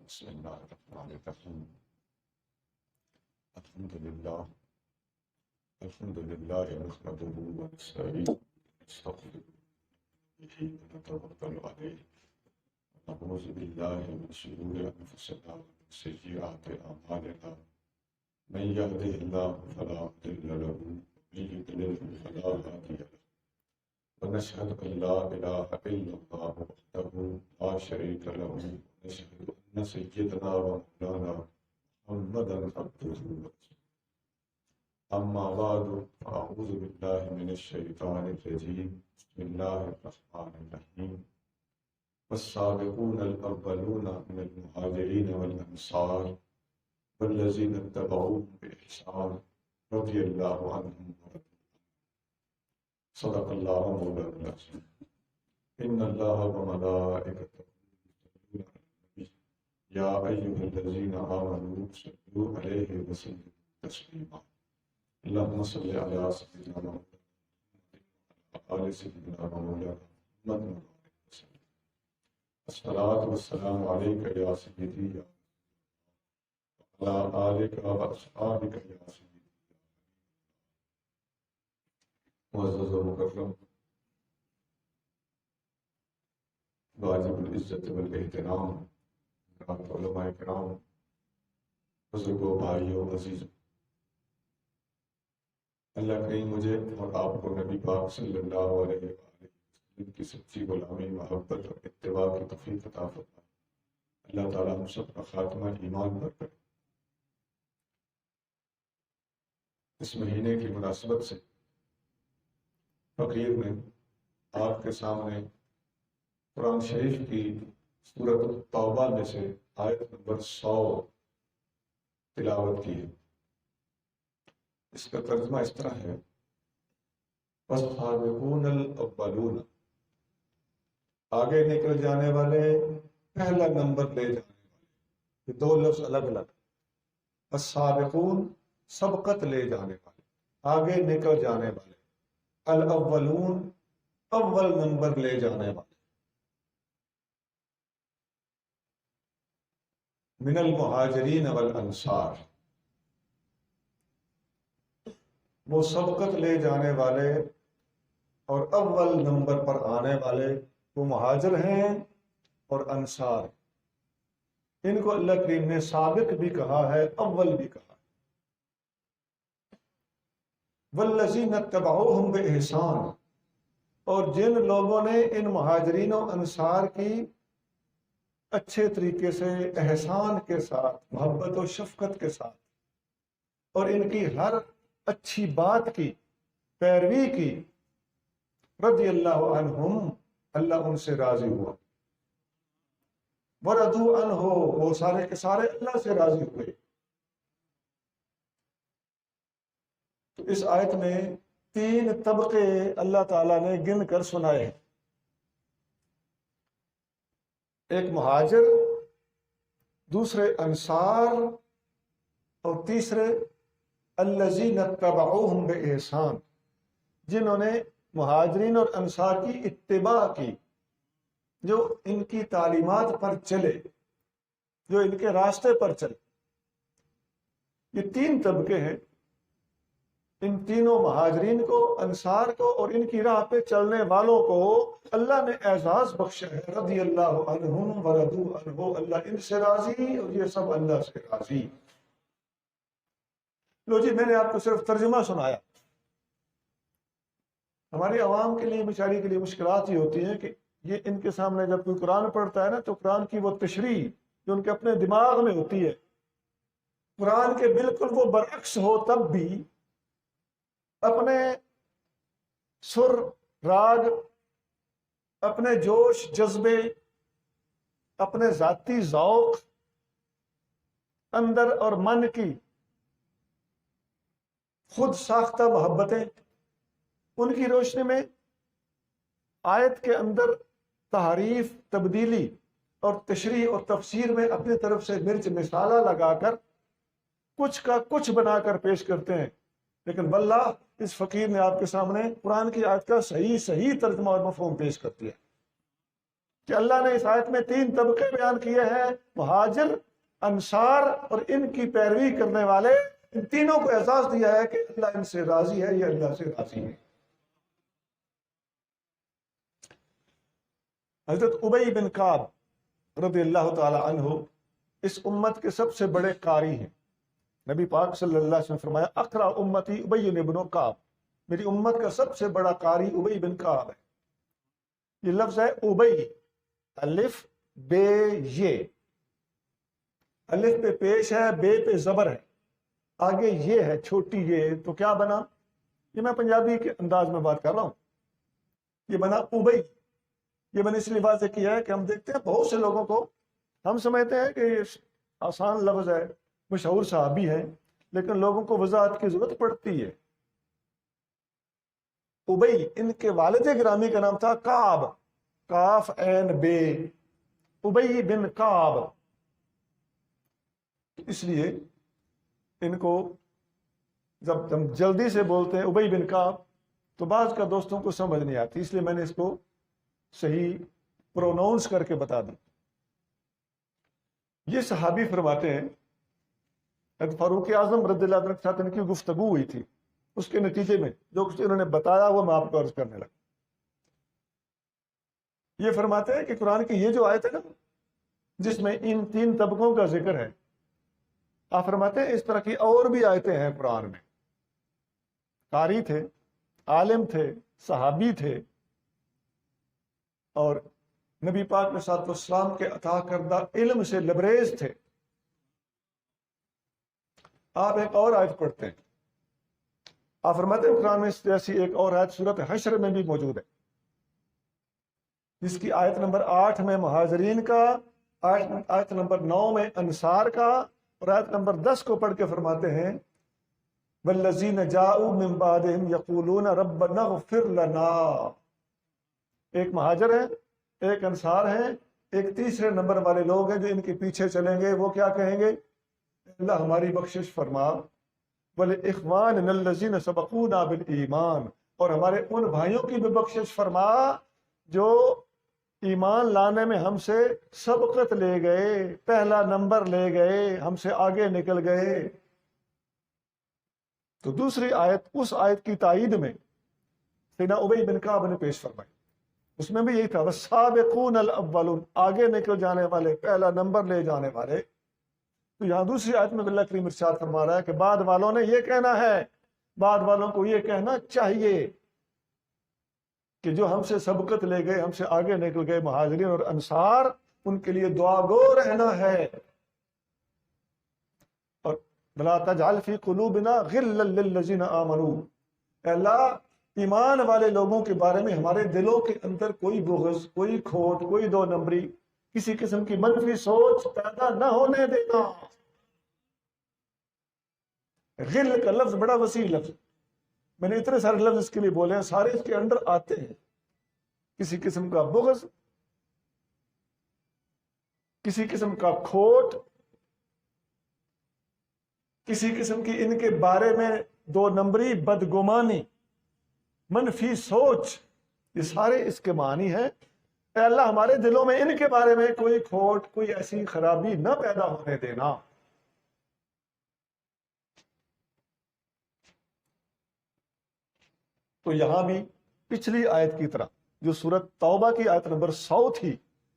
بسم اللہ الرحمن الرحیم الحمد للہ نحمدہ ونستعینہ ونستغفرہ ونتوکل علیہ ونعوذ باللہ من شرور انفسنا ومن سیئات اعمالنا من یهدہ اللہ فلا مضل له ومن یضلل فلا ہادی له ونشهد ان لا الہ الا اللہ وحدہ لا شریک له ونشهد ان سیدنا ومولانا محمدا عبدہ ورسولہ اما بعد فاعوذ باللہ من الشیطان الرجیم بسم اللہ الرحمن الرحیم والسابقون الاولون من المہاجرین والانصار والذین اتبعوهم بإحسان رضی اللہ عنہم ورضوا عنہ صدق اللہ مولانا العظیم ان اللہ وملائکتہ یصلون علی النبی یا ایھا الذین آمنوا صلوا علیہ وسلموا تسلیما اللهم صل على سيدنا محمد وعلى آل سيدنا مولانا محمد وسلم الصلاة والسلام عليك يا سيدي يا وعلى آلك وأصحابك يا سيدي معزز و مکرم واجب العزت والاحترام علماء کرام بزرگوں بھائیوں عزیزوں، اللہ کہیں مجھے اور آپ کو نبی پاک صلی اللہ علیہ وسلم کی سچی غلامی، محبت اور اتباع کی توفیق عطا فرمائے۔ اللہ تعالیٰ ہم سب کا خاتمہ ایمان پر کرے۔ اس مہینے کی مناسبت سے فقیر نے آپ کے سامنے قرآن شریف کی سورۃ التوبہ میں سے آیت نمبر 100 تلاوت کی ہے۔ اس کا ترجمہ اس طرح ہے، والسابقون الاولون، آگے نکل جانے والے، پہلا نمبر لے جانے والے۔ یہ دو لفظ الگ الگ، السابقون سبقت لے جانے والے، آگے نکل جانے والے، الاولون اول نمبر لے جانے والے، من المہاجرین والانصار، وہ سبقت لے جانے والے اور اول نمبر پر آنے والے وہ مہاجر ہیں اور انصار۔ ان کو اللہ کریم نے سابق بھی کہا ہے، اول بھی کہا ہے۔ والذین اتبعوہم بإحسان، اور جن لوگوں نے ان مہاجرین و انصار کی اچھے طریقے سے، احسان کے ساتھ، محبت و شفقت کے ساتھ، اور ان کی ہر اچھی بات کی پیروی کی، رضی اللہ عنہم، اللہ ان سے راضی ہوا، ورضوا عنہ، وہ سارے کے سارے اللہ سے راضی ہوئے۔ تو اس آیت میں 3 طبقے اللہ تعالیٰ نے گن کر سنائے ہیں، ایک مہاجر، دوسرے انصار، اور تیسرے الذین اتبعوہم بإحسان، جنہوں نے مہاجرین اور انصار کی اتباع کی، جو ان کی تعلیمات پر چلے، جو ان کے راستے پر چلے۔ یہ 3 طبقے ہیں، ان تینوں مہاجرین کو، انصار کو اور ان کی راہ پہ چلنے والوں کو اللہ نے اعزاز بخشا ہے، رضی اللہ عنہم ورضوا عنہ، اللہ ان سے راضی اور یہ سب اللہ سے راضی۔ لو جی، میں نے آپ کو صرف ترجمہ سنایا۔ ہماری عوام کے لیے، بیچاری کے لیے مشکلات یہ ہوتی ہیں کہ یہ ان کے سامنے جب کوئی قرآن پڑھتا ہے نا، تو قرآن کی وہ تشریح جو ان کے اپنے دماغ میں ہوتی ہے، قرآن کے بالکل وہ برعکس ہو، تب بھی اپنے سر، راگ، اپنے جوش جذبے، اپنے ذاتی ذوق، اندر اور من کی خود ساختہ محبتیں، ان کی روشنی میں آیت کے اندر تحریف، تبدیلی اور تشریح اور تفسیر میں اپنی طرف سے مرچ مسالہ لگا کر کچھ کا کچھ بنا کر پیش کرتے ہیں، لیکن واللہ اس فقیر نے آپ کے سامنے قرآن کی آیت کا صحیح ترجمہ اور مفہوم پیش کر دیا۔ کہ اللہ نے اس آیت میں 3 طبقے بیان کیے ہیں، مہاجر، انصار اور ان کی پیروی کرنے والے۔ ان تینوں کو احساس دیا ہے کہ اللہ ان سے راضی ہے، یہ اللہ سے راضی ہے۔ حضرت ابی بن کعب رضی اللہ تعالی عنہ اس امت کے سب سے بڑے قاری ہیں۔ نبی پاک صلی اللہ علیہ وسلم نے فرمایا اقرا امتی ابی بن کعب، میری امت کا سب سے بڑا قاری ابی بن کعب ہے۔ یہ لفظ ہے ابی، الف بے یہ، الف پہ پیش ہے، بے پہ زبر ہے، آگے یہ ہے چھوٹی یہ، تو کیا بنا؟ یہ میں پنجابی کے انداز میں بات کر رہا ہوں، یہ بنا ابی۔ یہ میں نے اس لیے واضح کیا ہے کہ ہم دیکھتے ہیں بہت سے لوگوں کو ہم سمجھتے ہیں کہ یہ آسان لفظ ہے، مشہور صحابی ہے، لیکن لوگوں کو وضاحت کی ضرورت پڑتی ہے۔ ابی، ان کے والد گرامی کا نام تھا کعب، کاف عین بے، ابی بن کعب۔ اس لیے ان کو جب ہم جلدی سے بولتے ہیں ابی بن کعب تو بعض کا دوستوں کو سمجھ نہیں آتی، اس لیے میں نے اس کو صحیح پروناؤنس کر کے بتا دی۔ یہ صحابی فرماتے ہیں حضرت فاروق اعظم رضی اللہ عنہ کے ساتھ ان کی گفتگو ہوئی تھی، اس کے نتیجے میں جو کچھ انہوں نے بتایا وہ میں آپ کو عرض کرنے لگا۔ یہ فرماتے ہیں کہ قرآن کی یہ جو آیت ہے نا جس میں ان 3 طبقوں کا ذکر ہے، آپ فرماتے ہیں اس طرح کی اور بھی آیتیں ہیں قرآن میں۔ قاری تھے، عالم تھے، صحابی تھے، اور نبی پاک علیہ الصلوۃ والسلام کے عطا کردہ علم سے لبریز تھے۔ آپ ایک اور آیت پڑھتے ہیں، آپ فرماتے ہیں قرآن میں جیسی ایک اور آیت سورۃ حشر میں بھی موجود ہے، جس کی آیت نمبر 8 میں مہاجرین کا، آیت نمبر 9 میں انصار کا، اور آیت نمبر 10 کو پڑھ کے فرماتے ہیں والذین جاؤوا من بعدہم یقولون ربنا اغفر لنا۔ ایک مہاجر ہیں، ایک انصار ہیں، ایک تیسرے نمبر والے لوگ ہیں جو ان کے پیچھے چلیں گے، وہ کیا کہیں گے؟ اللہ ہماری بخشش فرما، وَلِإِخْوَانِنَا الَّذِينَ سَبَقُونَا بِالْإِيمَانِ، اور ہمارے ان بھائیوں کی بھی بخشش فرما جو ایمان لانے میں ہم سے سبقت لے گئے، پہلا نمبر لے گئے، ہم سے آگے نکل گئے۔ تو دوسری آیت اس آیت کی تائید میں سیدنا ابی بن کعب نے پیش فرمائی، اس میں بھی یہی تھا وَالسَّابِقُونَ الْأَوَّلُونَ، آگے نکل جانے والے، پہلا نمبر لے جانے والے۔ تو یہاں دوسری آیت میں اللہ کریم ارشاد فرما رہا ہے کہ بعد والوں نے یہ کہنا ہے، بعد والوں کو یہ کہنا چاہیے کہ جو ہم سے سبقت لے گئے، ہم سے آگے نکل گئے مہاجرین اور انصار، ان کے لیے دعا گو رہنا ہے۔ اور بلا تجعل فی قلوبنا غلا للذین آمنوا، اے اللہ ایمان والے لوگوں کے بارے میں ہمارے دلوں کے اندر کوئی بغض، کوئی کھوٹ، کوئی 2 نمبری، کسی قسم کی منفی سوچ پیدا نہ ہونے دینا۔ غل کا لفظ بڑا وسیع لفظ، میں نے اتنے سارے لفظ اس کے لیے بولے ہیں، سارے اس کے اندر آتے ہیں۔ کسی قسم کا بغض، کسی قسم کا کھوٹ، کسی قسم کی ان کے بارے میں 2 نمبری، بدگمانی، منفی سوچ، یہ سارے اس کے معنی ہیں۔ اے اللہ ہمارے دلوں میں ان کے بارے میں کوئی کھوٹ، کوئی ایسی خرابی نہ پیدا ہونے دینا۔ تو یہاں بھی پچھلی آیت کی طرح جو سورۃ توبہ کی آیت نمبر 100 تھی،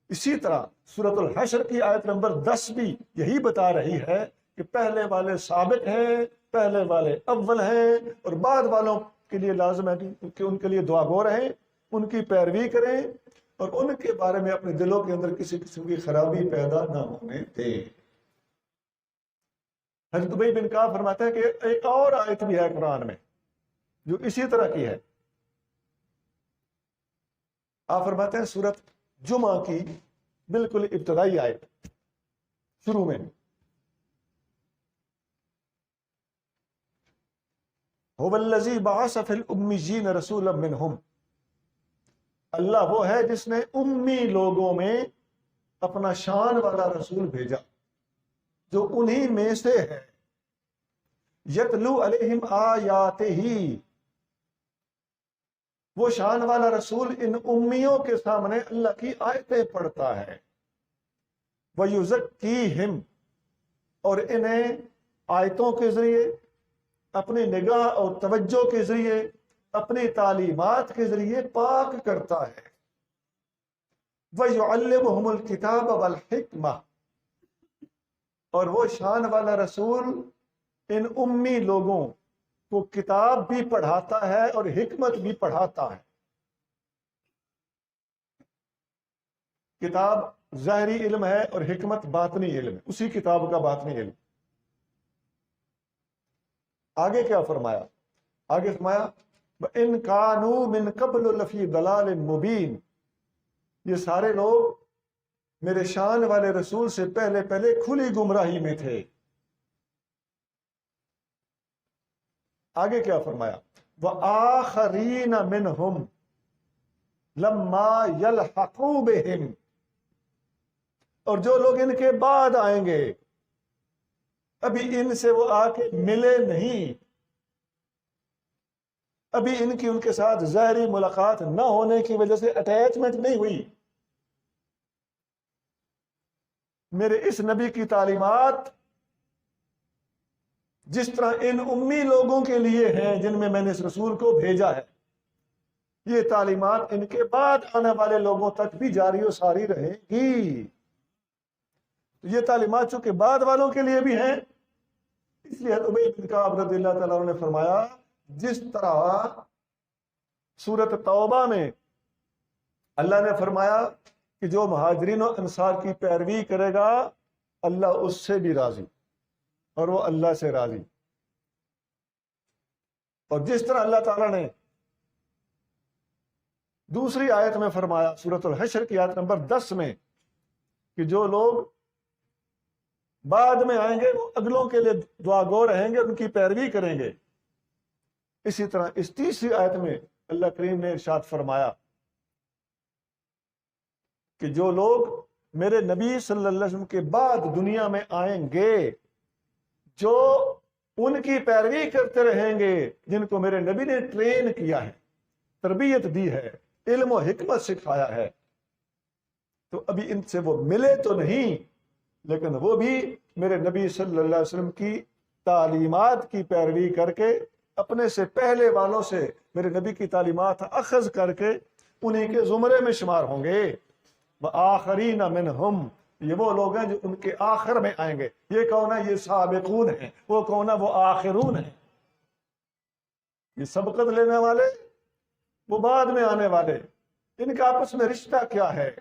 اسی طرح سورۃ الحشر کی آیت نمبر 10 بھی یہی بتا رہی ہے کہ پہلے والے سابق ہیں، پہلے والے اول ہیں، اور بعد والوں کے لیے لازم ہے کہ ان کے لیے دعا گو رہیں، ان کی پیروی کریں، اور ان کے بارے میں اپنے دلوں کے اندر کسی قسم کی خرابی پیدا نہ ہونے دیں۔ حضرت ابی بن کعب فرماتے ہیں کہ ایک اور آیت بھی ہے قرآن میں جو اسی طرح کی ہے۔ آپ فرماتے ہیں سورۃ جمعہ کی بالکل ابتدائی آیت شروع میں، هو الذی بعث فی الامیین رسولا منہم، اللہ وہ ہے جس نے امی لوگوں میں اپنا شان والا رسول بھیجا جو انہی میں سے ہے، یتلو علیہم آیاتہ، وہ شان والا رسول ان امیوں کے سامنے اللہ کی آیتیں پڑھتا ہے، وَيُزَكِّيهِمْ، اور انہیں آیتوں کے ذریعے، اپنی نگاہ اور توجہ کے ذریعے، اپنی تعلیمات کے ذریعے پاک کرتا ہے، وَيُعَلِّمُهُمُ الْكِتَابَ وَالْحِكْمَةَ، اور وہ شان والا رسول ان امی لوگوں کو کتاب بھی پڑھاتا ہے اور حکمت بھی پڑھاتا ہے۔ کتاب ظاہری علم ہے اور حکمت باطنی علم ہے، اسی کتاب کا باطنی علم۔ آگے کیا فرمایا؟ آگے فرمایا وَإِن كَانُوا مِن قَبْلُ لَفِي ضَلَالٍ مُبِينٍ، یہ سارے لوگ میرے شان والے رسول سے پہلے کھلی گمراہی میں تھے۔ آگے کیا فرمایا؟ وَآخَرِينَ مِنْهُمْ لَمَّا يَلْحَقُوا بِهِمْ، اور جو لوگ ان کے بعد آئیں گے، ابھی ان سے وہ آ کے ملے نہیں، ابھی ان کی ان کے ساتھ ظاہری ملاقات نہ ہونے کی وجہ سے اٹیچمنٹ نہیں ہوئی، میرے اس نبی کی تعلیمات جس طرح ان امی لوگوں کے لیے ہیں جن میں میں نے اس رسول کو بھیجا ہے، یہ تعلیمات ان کے بعد آنے والے لوگوں تک بھی جاری و ساری رہے گی۔ یہ تعلیمات چونکہ بعد والوں کے لیے بھی ہیں، اس لیے ابی بن کعب رضی اللہ تعالیٰ عنہ نے فرمایا جس طرح سورۃ توبہ میں اللہ نے فرمایا کہ جو مہاجرین و انصار کی پیروی کرے گا اللہ اس سے بھی راضی اور وہ اللہ سے راضی، اور جس طرح اللہ تعالیٰ نے دوسری آیت میں فرمایا سورۃ الحشر کی آیت نمبر 10 میں کہ جو لوگ بعد میں آئیں گے وہ اگلوں کے لیے دعا گو رہیں گے، ان کی پیروی کریں گے، اسی طرح اس تیسری آیت میں اللہ کریم نے ارشاد فرمایا کہ جو لوگ میرے نبی صلی اللہ علیہ وسلم کے بعد دنیا میں آئیں گے، جو ان کی پیروی کرتے رہیں گے جن کو میرے نبی نے ٹرین کیا ہے، تربیت دی ہے، علم و حکمت سکھایا ہے، تو ابھی ان سے وہ ملے تو نہیں لیکن وہ بھی میرے نبی صلی اللہ علیہ وسلم کی تعلیمات کی پیروی کر کے، اپنے سے پہلے والوں سے میرے نبی کی تعلیمات اخذ کر کے انہی کے زمرے میں شمار ہوں گے۔ وآخرین منہم، یہ وہ لوگ ہیں جو ان کے آخر میں آئیں گے۔ یہ کون ہے؟ یہ سابقون ہیں۔ وہ کون ہے؟ وہ آخرون ہیں۔ یہ سبقت لینے والے، وہ بعد میں آنے والے، ان کا آپس میں رشتہ کیا ہے؟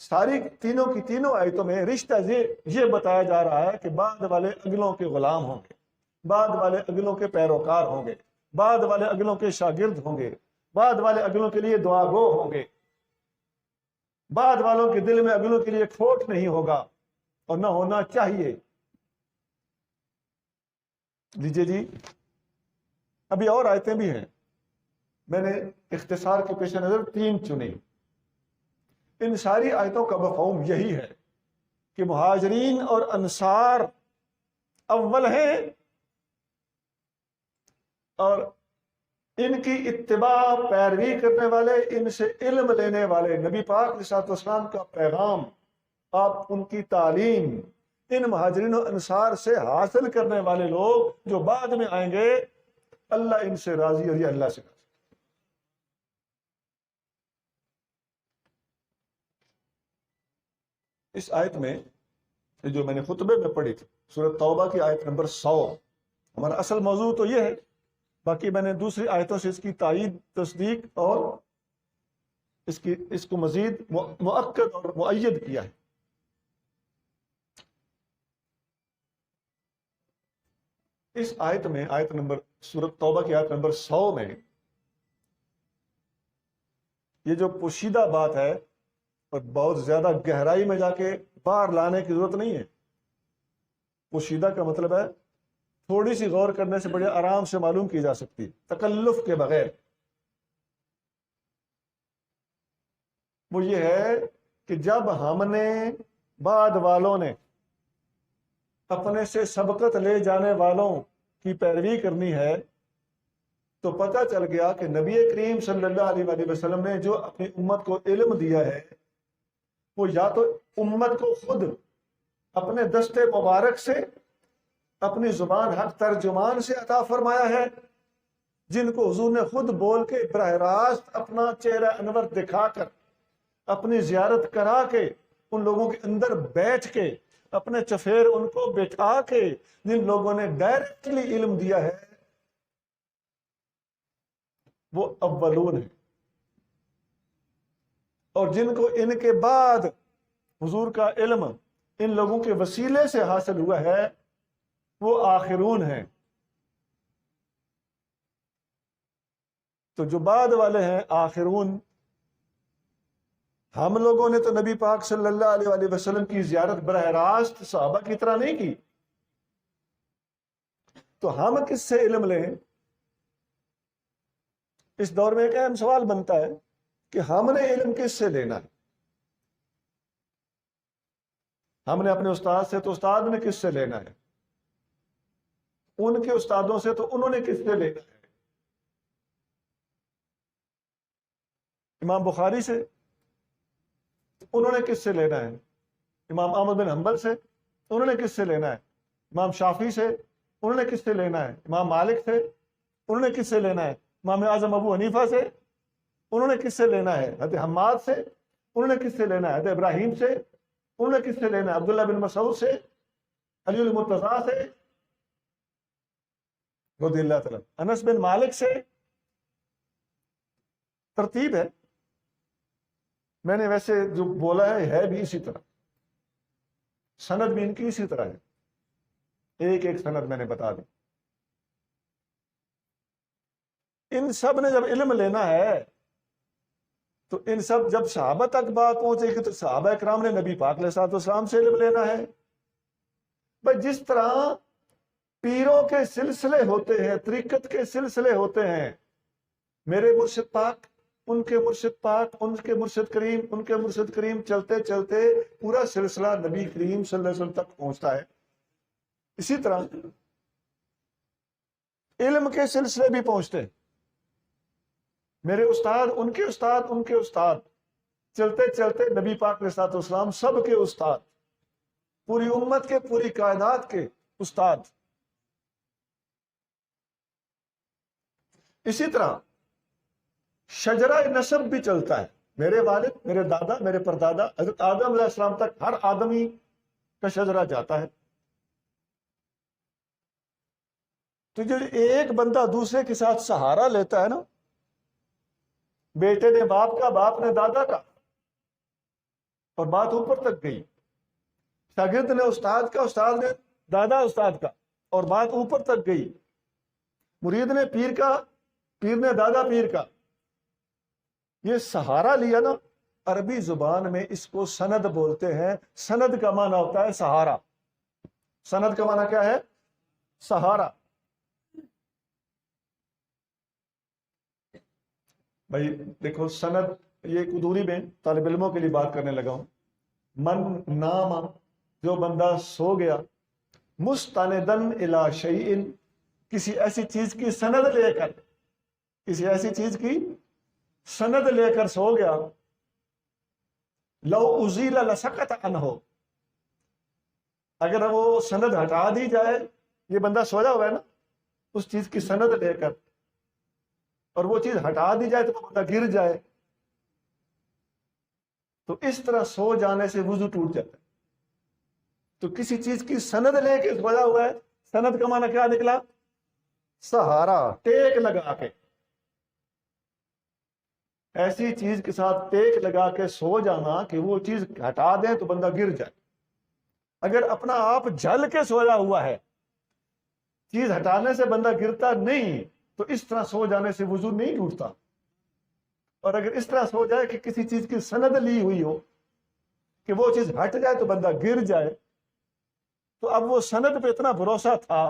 ساری تینوں کی تینوں آیتوں میں رشتہ یہ بتایا جا رہا ہے کہ بعد والے اگلوں کے غلام ہوں گے، بعد والے اگلوں کے پیروکار ہوں گے، بعد والے اگلوں کے شاگرد ہوں گے، بعد والے اگلوں کے لیے دعا گو ہوں گے، بعد والوں کے دل میں اگلوں کے لیے کھوٹ نہیں ہوگا اور نہ ہونا چاہیے۔ لیجیے جی، ابھی اور آیتیں بھی ہیں، میں نے اختصار کے پیش نظر 3 چنی۔ ان ساری آیتوں کا مفہوم یہی ہے کہ مہاجرین اور انصار اول ہیں اور ان کی اتباع پیروی کرنے والے، ان سے علم لینے والے، نبی پاک علیہ الصلوۃ والسلام کا پیغام، آپ ان کی تعلیم ان مہاجرین و انصار سے حاصل کرنے والے لوگ جو بعد میں آئیں گے، اللہ ان سے راضی اور یہ اللہ سے راضی۔ اس آیت میں جو میں نے خطبے میں پڑھی تھی سورۃ توبہ کی آیت نمبر 100، ہمارا اصل موضوع تو یہ ہے، باقی میں نے دوسری آیتوں سے اس کی تائید، تصدیق اور اس کو مزید مؤکد اور مؤید کیا ہے۔ اس آیت میں آیت نمبر سورۃ توبہ کی آیت نمبر 100 میں یہ جو پوشیدہ بات ہے اور بہت زیادہ گہرائی میں جا کے باہر لانے کی ضرورت نہیں ہے، پوشیدہ کا مطلب ہے تھوڑی سی غور کرنے سے بڑے آرام سے معلوم کی جا سکتی ہے، تکلف کے بغیر۔ وہ یہ ہے کہ جب ہم نے بعد والوں نے اپنے سے سبقت لے جانے والوں کی پیروی کرنی ہے تو پتہ چل گیا کہ نبی کریم صلی اللہ علیہ وآلہ وسلم نے جو اپنی امت کو علم دیا ہے وہ یا تو امت کو خود اپنے دست مبارک سے اپنی زبان حق ترجمان سے عطا فرمایا ہے، جن کو حضور نے خود بول کے براہ راست اپنا چہرہ انور دکھا کر اپنی زیارت کرا کے ان لوگوں کے اندر بیٹھ کے اپنے چفیر ان کو بٹھا کے جن لوگوں نے ڈائریکٹلی علم دیا ہے وہ اولون ہیں، اور جن کو ان کے بعد حضور کا علم ان لوگوں کے وسیلے سے حاصل ہوا ہے وہ آخرون ہیں۔ تو جو بعد والے ہیں آخرون، ہم لوگوں نے تو نبی پاک صلی اللہ علیہ وآلہ وسلم کی زیارت براہ راست صحابہ کی طرح نہیں کی، تو ہم کس سے علم لیں؟ اس دور میں ایک اہم سوال بنتا ہے کہ ہم نے علم کس سے لینا ہے؟ ہم نے اپنے استاد سے تو استاد نے کس سے لینا ہے، ان کے استادوں سے تو انہوں نے کس سے لینا ہے؟ امام بخاری سے انہوں نے کس سے لینا ہے؟ امام احمد بن حنبل سے انہوں نے کس سے لینا ہے؟ امام شافعی سے انہوں نے کس سے لینا ہے؟ امام مالک سے انہوں نے کس سے لینا ہے؟ امام اعظم ابو حنیفہ سے انہوں نے کس سے لینا ہے؟ حضرت حماد سے انہوں نے کس سے لینا ہے؟ حضرت ابراہیم سے انہوں نے کس سے لینا ہے؟ عبداللہ بن مسعود سے، علی المرتضیٰ سے رضی اللہ تعالیٰ، انس بن مالک سے۔ ترتیب ہے، میں نے ویسے جو بولا ہے بھی اسی طرح، سند بھی ان کی اسی طرح ہے، ایک ایک سند میں نے بتا دی۔ ان سب نے جب علم لینا ہے تو ان سب جب صحابہ تک بات پہنچے گی تو صحابہ اکرام نے نبی پاک علیہ الصلوۃ والسلام سے علم لینا ہے۔ بھائی جس طرح پیروں کے سلسلے ہوتے ہیں، طریقت کے سلسلے ہوتے ہیں، میرے مرشد پاک، ان کے مرشد پاک، ان کے مرشد کریم، ان کے مرشد کریم، چلتے چلتے پورا سلسلہ نبی کریم صلی اللہ علیہ وسلم تک پہنچتا ہے، اسی طرح علم کے سلسلے بھی پہنچتے ہیں۔ میرے استاد، ان کے استاد، ان کے استاد، چلتے چلتے نبی پاک علیہ الصلوۃ والسلام، سب کے استاد، پوری امت کے، پوری کائنات کے استاد۔ اسی طرح شجرہ نسب بھی چلتا ہے، میرے والد، میرے دادا، میرے پردادا، حضرت آدم علیہ السلام تک ہر آدمی کا شجرہ جاتا ہے۔ تو جو ایک بندہ دوسرے کے ساتھ سہارا لیتا ہے نا، بیٹے نے باپ کا، باپ نے دادا کا، اور بات اوپر تک گئی، شاگرد نے استاد کا، استاد نے دادا استاد کا، اور بات اوپر تک گئی، مرید نے پیر کا، پیر نے دادا پیر کا، یہ سہارا لیا نا۔ عربی زبان میں اس کو سند بولتے ہیں۔ سند کا معنی ہوتا ہے سہارا۔ سند کا معنی کیا ہے؟ سہارا۔ بھائی دیکھو، سند یہ ایک ادھوری میں طالب علموں کے لیے بات کرنے لگا ہوں۔ من نام، جو بندہ سو گیا، مستندن الی شیء، کسی ایسی چیز کی سند لے کر، کسی ایسی چیز کی سند لے کر سو گیا، لو ازیل لسقط عنہ، اگر وہ سند ہٹا دی جائے، یہ بندہ سویا ہوا ہے نا، اس چیز کی سند لے کر، اور وہ چیز ہٹا دی جائے تو وہ بندہ گر جائے، تو اس طرح سو جانے سے وضو ٹوٹ جاتا ہے۔ تو کسی چیز کی سند لے کے سویا ہوا ہے، سند کا معنی کیا نکلا؟ سہارا، ٹیک لگا کے، ایسی چیز کے ساتھ ٹیک لگا کے سو جانا کہ وہ چیز ہٹا دیں تو بندہ گر جائے۔ اگر اپنا آپ جھل کے سویا ہوا ہے، چیز ہٹانے سے بندہ گرتا نہیں، تو اس طرح سو جانے سے وضو نہیں ٹوٹتا۔ اور اگر اس طرح سو جائے کہ کسی چیز کی سند لی ہوئی ہو کہ وہ چیز ہٹ جائے تو بندہ گر جائے، تو اب وہ سند پہ اتنا بھروسہ تھا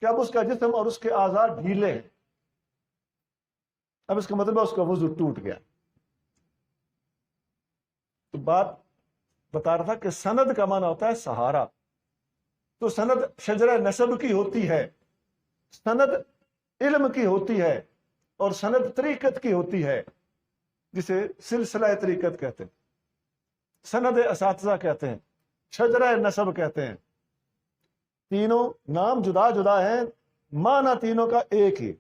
کہ اب اس کا جسم اور اس کے اعضاء ڈھیلے ہیں، اب اس کا مطلب ہے اس کا وضو ٹوٹ گیا۔ تو بات بتا رہا تھا کہ سند کا معنی ہوتا ہے سہارا۔ تو سند شجرہ نسب کی ہوتی ہے، سند علم کی ہوتی ہے، اور سند طریقت کی ہوتی ہے، جسے سلسلہ طریقت کہتے ہیں، سند اساتذہ کہتے ہیں، شجرہ نسب کہتے ہیں۔ تینوں نام جدا جدا ہیں، معنی تینوں کا ایک ہی۔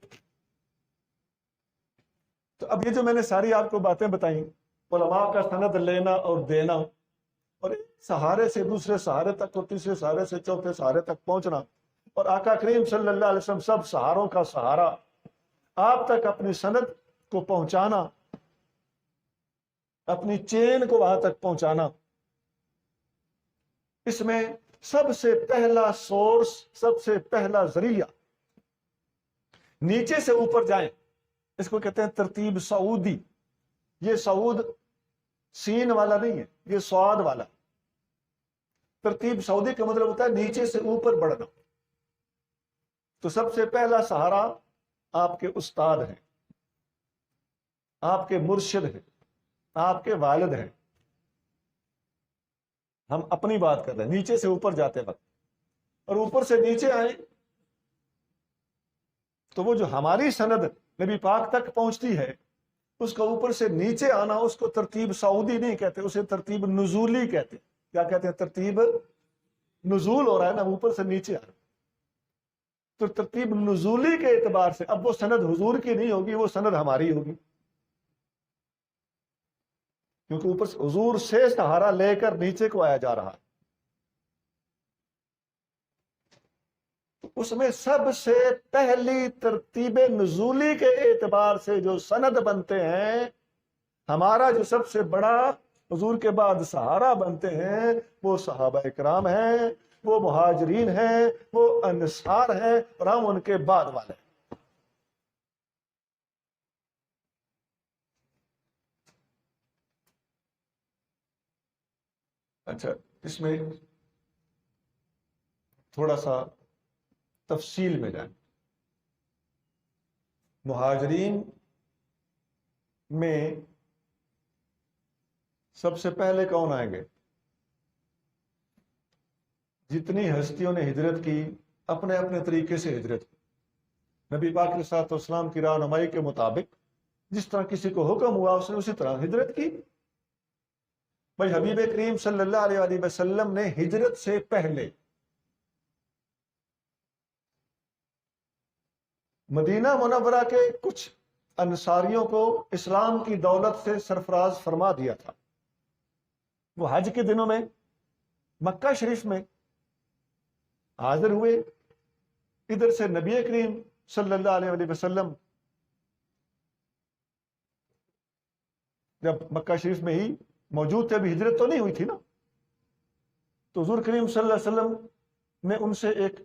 تو اب یہ جو میں نے ساری آپ کو باتیں بتائیں، علماء کا سند لینا اور دینا، اور ایک سہارے سے دوسرے سہارے تک اور تیسرے سہارے سے چوتھے سہارے تک پہنچنا، اور آقا کریم صلی اللہ علیہ وسلم سب سہاروں کا سہارا، آپ تک اپنی سند کو پہنچانا، اپنی چین کو وہاں تک پہنچانا، اس میں سب سے پہلا سورس، سب سے پہلا ذریعہ نیچے سے اوپر جائیں، اس کو کہتے ہیں ترتیب سعودی۔ یہ سعود سین والا نہیں ہے، یہ سعاد والا۔ ترتیب سعودی کا مطلب ہوتا ہے نیچے سے اوپر بڑھنا۔ تو سب سے پہلا سہارا آپ کے استاد ہیں، آپ کے مرشد ہیں، آپ کے والد ہیں۔ ہم اپنی بات کر رہے ہیں نیچے سے اوپر جاتے وقت، اور اوپر سے نیچے آئیں تو وہ جو ہماری سند نبی پاک تک پہنچتی ہے، اس کا اوپر سے نیچے آنا، اس کو ترتیب سعودی نہیں کہتے، اسے ترتیب نزولی کہتے ہیں۔ کیا کہتے ہیں؟ ترتیب نزول ہو رہا ہے نا، اوپر سے نیچے آ رہا ہے۔ تو ترتیب نزولی کے اعتبار سے اب وہ سند حضور کی نہیں ہوگی، وہ سند ہماری ہوگی، کیونکہ اوپر سے حضور سے سہارا لے کر نیچے کو آیا جا رہا ہے۔ اس میں سب سے پہلی ترتیب نزولی کے اعتبار سے جو سند بنتے ہیں، ہمارا جو سب سے بڑا حضور کے بعد سہارا بنتے ہیں، وہ صحابہ اکرام ہیں، وہ مہاجرین ہیں، وہ انصار ہیں، اور ہم ان کے بعد والے ہیں۔ اچھا، اس میں تھوڑا سا تفصیل میں جائیں۔ مہاجرین میں سب سے پہلے کون آئیں گے؟ جتنی ہستیوں نے ہجرت کی، اپنے اپنے طریقے سے ہجرت کی، نبی پاک علیہ الصلوۃ والسلام کی رہنمائی کے مطابق جس طرح کسی کو حکم ہوا اس نے اسی طرح ہجرت کی۔ بھائی حبیب کریم صلی اللہ علیہ وآلہ وسلم نے ہجرت سے پہلے مدینہ منورہ کے کچھ انصاریوں کو اسلام کی دولت سے سرفراز فرما دیا تھا۔ وہ حج کے دنوں میں مکہ شریف میں حاضر ہوئے، ادھر سے نبی کریم صلی اللہ علیہ وآلہ وسلم جب مکہ شریف میں ہی موجود تھے، ابھی ہجرت تو نہیں ہوئی تھی نا، تو حضور کریم صلی اللہ علیہ وسلم نے ان سے ایک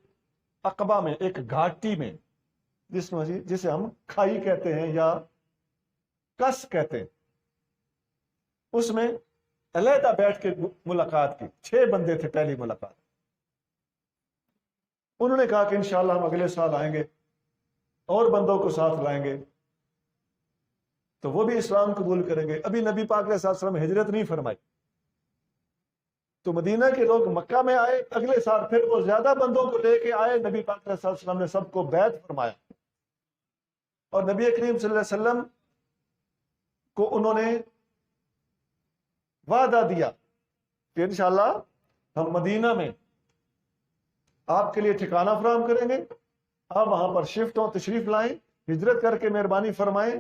عقبہ میں، ایک گھاٹی میں، جسے ہم کھائی کہتے ہیں یا کس کہتے ہیں، اس میں علیحدہ بیٹھ کے ملاقات کی۔ 6 بندے تھے پہلی ملاقات۔ انہوں نے کہا کہ انشاءاللہ ہم اگلے سال آئیں گے اور بندوں کو ساتھ لائیں گے تو وہ بھی اسلام قبول کریں گے۔ ابھی نبی پاک علیہ الصلوۃ والسلام ہجرت نہیں فرمائی، تو مدینہ کے لوگ مکہ میں آئے، اگلے سال پھر وہ زیادہ بندوں کو لے کے آئے، نبی پاک علیہ الصلوۃ والسلام نے سب کو بیعت فرمایا، اور نبی کریم صلی اللہ علیہ وسلم کو انہوں نے وعدہ دیا کہ انشاءاللہ ہم مدینہ میں آپ کے لیے ٹھکانہ فراہم کریں گے، آپ وہاں پر شفٹ ہوں، تشریف لائیں، ہجرت کر کے مہربانی فرمائیں،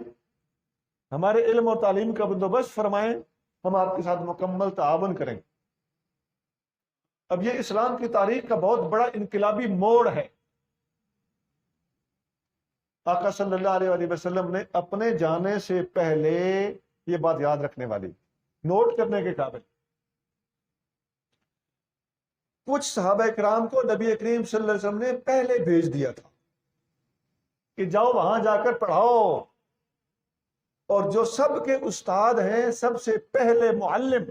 ہمارے علم اور تعلیم کا بندوبست فرمائیں، ہم آپ کے ساتھ مکمل تعاون کریں گے۔ اب یہ اسلام کی تاریخ کا بہت بڑا انقلابی موڑ ہے۔ آقا صلی اللہ علیہ وآلہ وسلم نے اپنے جانے سے پہلے، یہ بات یاد رکھنے والی، نوٹ کرنے کے قابل، کچھ صحابہ کرام کو نبی کریم صلی اللہ علیہ وسلم نے پہلے بھیج دیا تھا کہ جاؤ وہاں جا کر پڑھاؤ، اور جو سب کے استاد ہیں، سب سے پہلے معلم،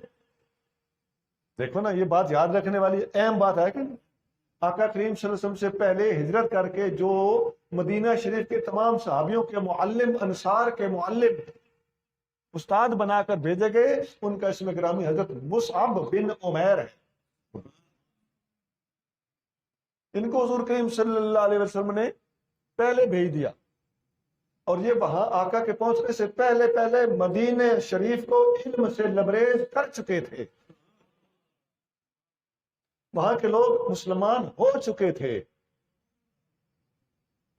دیکھو نا یہ بات یاد رکھنے والی اہم بات ہے کہ آقا کریم صلی اللہ علیہ وسلم سے پہلے ہجرت کر کے جو مدینہ شریف کے تمام صحابیوں کے معلم، انصار کے معلم، استاد بنا کر بھیجے گئے، ان کا اسم گرامی حضرت مصعب بن عمیر ہے۔ ان کو حضور کریم صلی اللہ علیہ وسلم نے پہلے بھیج دیا، اور یہ وہاں آقا کے پہنچنے سے پہلے پہلے مدینہ شریف کو علم سے لبریز کر چکے تھے، وہاں کے لوگ مسلمان ہو چکے تھے۔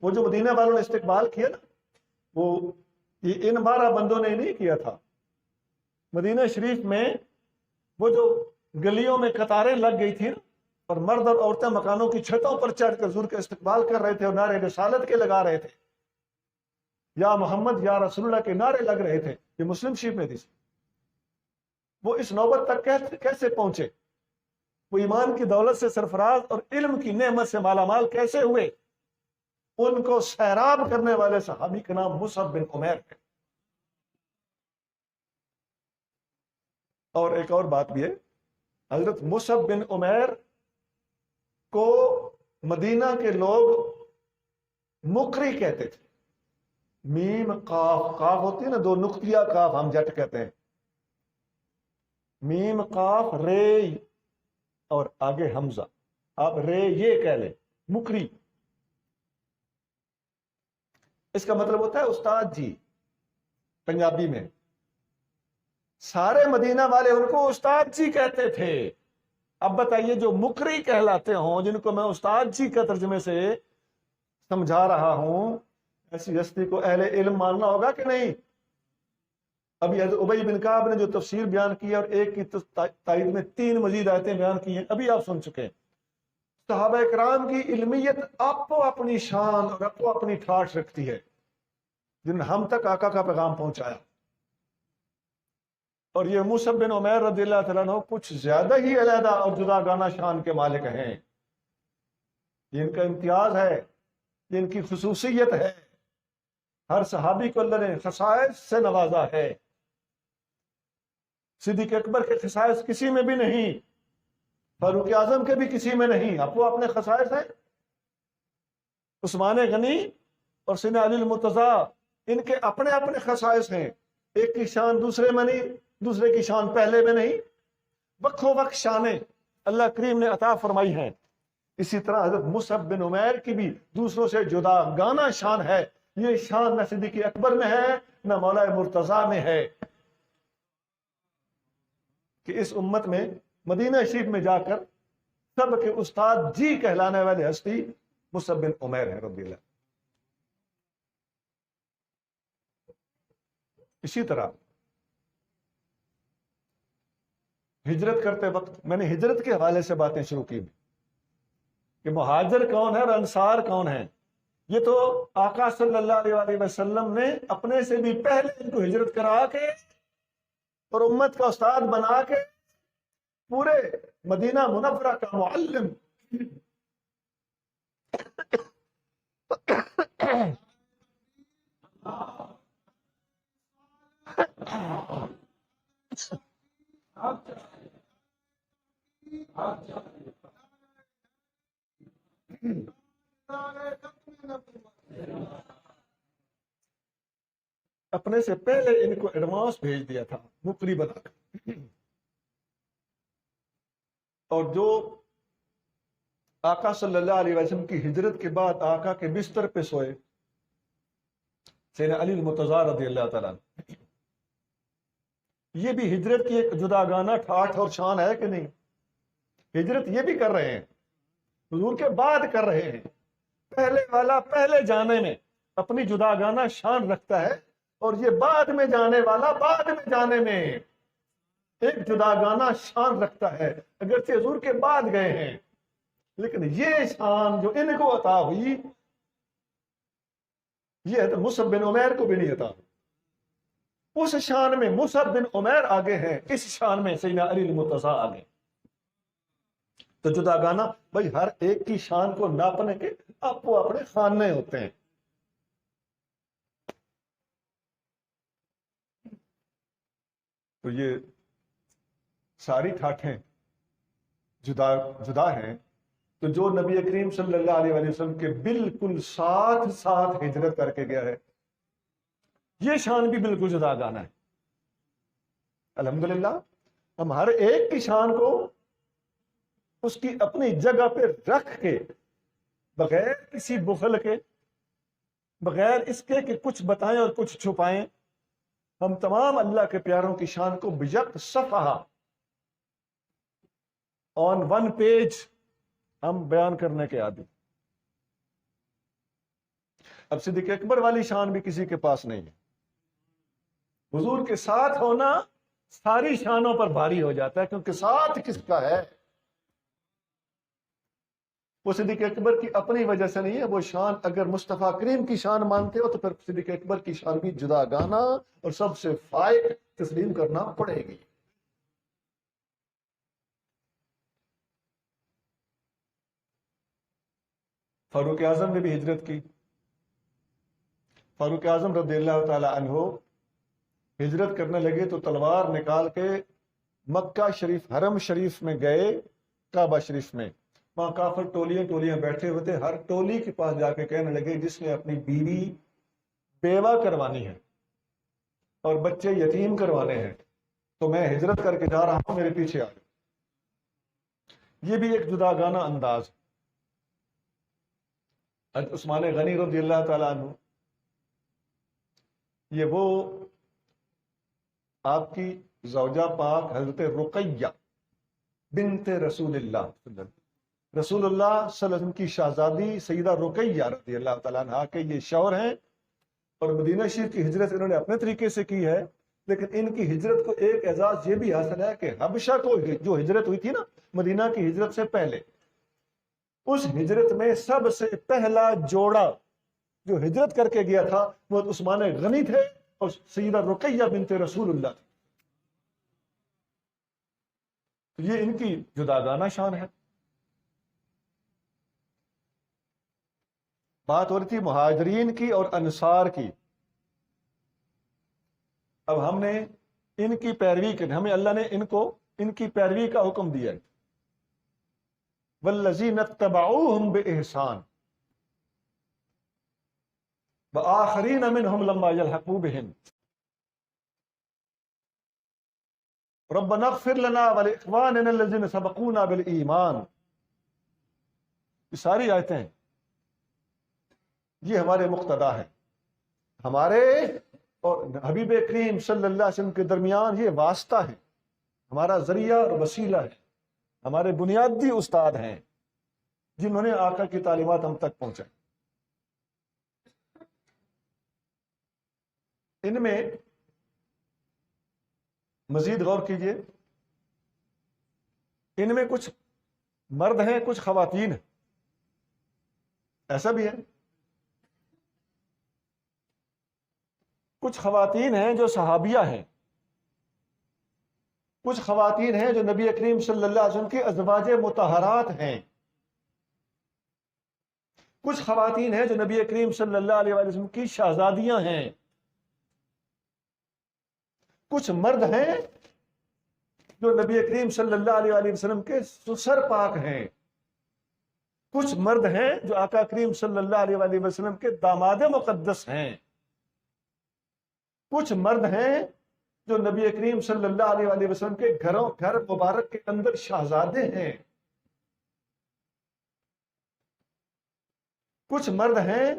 وہ جو مدینہ والوں نے استقبال کیا نا، وہ یہ ان 12 بندوں نے نہیں کیا تھا۔ مدینہ شریف میں وہ جو گلیوں میں قطاریں لگ گئی تھی نا، اور مرد اور عورتیں مکانوں کی چھتوں پر چڑھ کر حضور کا استقبال کر رہے تھے اور نعرے رسالت کے لگا رہے تھے، یا محمد یا رسول اللہ کے نعرے لگ رہے تھے، یہ مسلم شریف میں تھی۔ وہ اس نوبت تک کیسے پہنچے؟ وہ ایمان کی دولت سے سرفراز اور علم کی نعمت سے مالا مال کیسے ہوئے؟ ان کو سیراب کرنے والے صحابی کا نام مصعب بن عمیر ہے۔ اور ایک اور بات بھی ہے، حضرت مصعب بن عمیر کو مدینہ کے لوگ مقری کہتے تھے۔ میم قاف، قاف ہوتی ہے نا دو نقطیہ قاف، ہم جٹ کہتے ہیں، میم قاف رے اور آگے حمزہ، آپ رے یہ کہہ لیں، مقری۔ اس کا مطلب ہوتا ہے استاد جی پنجابی میں۔ سارے مدینہ والے ان کو استاد جی کہتے تھے۔ اب بتائیے جو مقری کہلاتے ہوں، جن کو میں استاد جی کا ترجمے سے سمجھا رہا ہوں، ایسی ہستی کو اہل علم ماننا ہوگا کہ نہیں؟ ابھی حضرت ابی بن کعب نے جو تفسیر بیان کی اور ایک کی تائید میں 3 مزید آیتیں بیان کی ہیں، ابھی آپ سن چکے ہیں۔ صحابہ کرام کی علمیت اپو اپنی شان اور اپو اپنی ٹھاٹھ رکھتی ہے، جن ہم تک آقا کا پیغام پہنچایا۔ اور یہ مصعب بن عمیر رضی اللہ تعالیٰ عنہ کچھ زیادہ ہی علیحدہ اور جدا گانہ شان کے مالک ہیں۔ یہ ان کا امتیاز ہے، یہ ان کی خصوصیت ہے۔ ہر صحابی کو اللہ نے خصائص سے نوازا ہے۔ صدیق اکبر کے خصائص کسی میں بھی نہیں، فاروق اعظم کے بھی کسی میں نہیں، اب وہ اپنے خصائص ہیں۔ عثمان غنی اور سیدنا علی المرتضیٰ، ان کے اپنے اپنے خصائص ہیں، ایک کی شان دوسرے میں نہیں، دوسرے کی شان پہلے میں نہیں، وقت و وقت شانیں اللہ کریم نے عطا فرمائی ہیں۔ اسی طرح حضرت مصعب بن عمیر کی بھی دوسروں سے جدا گانا شان ہے۔ یہ شان نہ صدیق اکبر میں ہے نہ مولا مرتضیٰ میں ہے، کہ اس امت میں مدینہ شریف میں جا کر سب کے استاد جی کہلانے والے ہستی مصعب بن عمیر ہے رضی اللہ۔ اسی طرح ہجرت کرتے وقت میں نے ہجرت کے حوالے سے باتیں شروع کی کہ مہاجر کون ہے اور انصار کون ہے۔ یہ تو آقا صلی اللہ علیہ وسلم نے اپنے سے بھی پہلے ان کو ہجرت کرا کے اور امت کا استاد بنا کے پورے مدینہ منورہ کا معلم اپنے سے پہلے ان کو ایڈوانس بھیج دیا تھا مقری بنا کر۔ اور جو آقا صلی اللہ علیہ وسلم کی ہجرت کے بعد آقا کے بستر پہ سوئے، سیدنا علی المرتضیٰ رضی اللہ تعالیٰ، یہ بھی ہجرت کی ایک جداگانہ ٹھاٹھ اور شان ہے کہ نہیں؟ ہجرت یہ بھی کر رہے ہیں، حضور کے بعد کر رہے ہیں۔ پہلے والا پہلے جانے میں اپنی جداگانہ شان رکھتا ہے، اور یہ بعد میں جانے والا بعد میں جانے میں ایک جداگانہ شان رکھتا ہے، اگرچہ حضور کے بعد گئے ہیں، لیکن یہ شان جو ان کو عطا ہوئی، یہ ہے تو مصعب بن عمیر کو بھی نہیں عطا۔ اس شان میں مصعب بن عمیر آگے ہیں، اس شان میں سیدنا علی المرتضیٰ آگے۔ تو جداگانہ بھائی ہر ایک کی شان کو ناپنے کے آپ وہ اپنے خانے ہوتے ہیں۔ تو یہ ساری ٹھاٹھیں جدا جدا ہیں۔ تو جو نبی کریم صلی اللہ علیہ وسلم کے بالکل ساتھ ساتھ ہجرت کر کے گیا ہے، یہ شان بھی بالکل جدا گانا ہے۔ الحمدللہ ہم ہر ایک کی شان کو اس کی اپنی جگہ پہ رکھ کے، بغیر کسی بخل کے، بغیر اس کے کہ کچھ بتائیں اور کچھ چھپائیں، ہم تمام اللہ کے پیاروں کی شان کو بیک صفحہ آن ون پیج ہم بیان کرنے کے عادی۔ اب صدیق اکبر والی شان بھی کسی کے پاس نہیں ہے۔ حضور کے ساتھ ہونا ساری شانوں پر بھاری ہو جاتا ہے، کیونکہ ساتھ کس کا ہے؟ وہ صدیق اکبر کی اپنی وجہ سے نہیں ہے، وہ شان اگر مصطفیٰ کریم کی شان مانتے ہو تو پھر صدیق اکبر کی شان بھی جدا گانا اور سب سے فائق تسلیم کرنا پڑے گی۔ فاروق اعظم نے بھی ہجرت کی۔ فاروق اعظم رضی اللہ تعالی عنہ ہجرت کرنے لگے تو تلوار نکال کے مکہ شریف حرم شریف میں گئے، کعبہ شریف میں۔ وہاں کافر ٹولیاں بیٹھے ہوتے، ہر ٹولی کے پاس جا کے کہنے لگے جس نے اپنی بیوی بیوہ کروانی ہے اور بچے یتیم کروانے ہیں تو میں ہجرت کر کے جا رہا ہوں، میرے پیچھے آ جاؤ۔ یہ بھی ایک جدا گانا انداز۔ عثمان غنی رضی اللہ تعالیٰ عنہ، یہ وہ آپ کی زوجہ پاک حضرت رقیہ بنت رسول اللہ، رسول اللہ صلی اللہ علیہ وسلم کی شہزادی سیدہ رقیہ رضی اللہ تعالیٰ عنہ کے یہ شوہر ہیں، اور مدینہ شریف کی ہجرت انہوں نے اپنے طریقے سے کی ہے، لیکن ان کی ہجرت کو ایک اعزاز یہ بھی حاصل ہے کہ حبشہ کو جو ہجرت ہوئی تھی نا مدینہ کی ہجرت سے پہلے، اس ہجرت میں سب سے پہلا جوڑا جو ہجرت کر کے گیا تھا وہ عثمان غنی تھے اور سیدہ رقیہ بنت رسول اللہ تھی۔ تو یہ ان کی جداگانہ شان ہے۔ بات ہو رہی تھی مہاجرین کی اور انصار کی۔ اب ہم نے ان کی پیروی کی، ہمیں اللہ نے ان کی پیروی کا حکم دیا ہے۔ والذین اتبعوہم بإحسان وآخرین منہم لما یلحقوا بہم ربنا اغفر لنا ولإخواننا الذین سبقونا بالایمان۔ یہ ساری آیتیں ہیں، یہ ہمارے مقتدا ہیں، ہمارے اور حبیب کریم صلی اللہ علیہ وسلم کے درمیان یہ واسطہ ہے، ہمارا ذریعہ اور وسیلہ ہے، ہمارے بنیادی استاد ہیں جنہوں نے آقا کی تعلیمات ہم تک پہنچائیں۔ ان میں مزید غور کیجئے، ان میں کچھ مرد ہیں کچھ خواتین ہیں، ایسا بھی ہے۔ کچھ خواتین ہیں جو صحابیہ ہیں، کچھ خواتین ہیں جو نبی کریم صلی اللہ علیہ وسلم کے ازواج مطہرات ہیں، کچھ خواتین ہیں جو نبی کریم صلی اللہ علیہ وسلم کی شہزادیاں ہیں، کچھ مرد ہیں جو نبی کریم صلی اللہ علیہ وسلم کے سسر پاک ہیں، کچھ مرد ہیں جو آقا کریم صلی اللہ علیہ وسلم کے داماد مقدس ہیں، کچھ مرد ہیں جو نبی کریم صلی اللہ علیہ وسلم کے گھر مبارک کے اندر شہزادے ہیں، کچھ مرد ہیں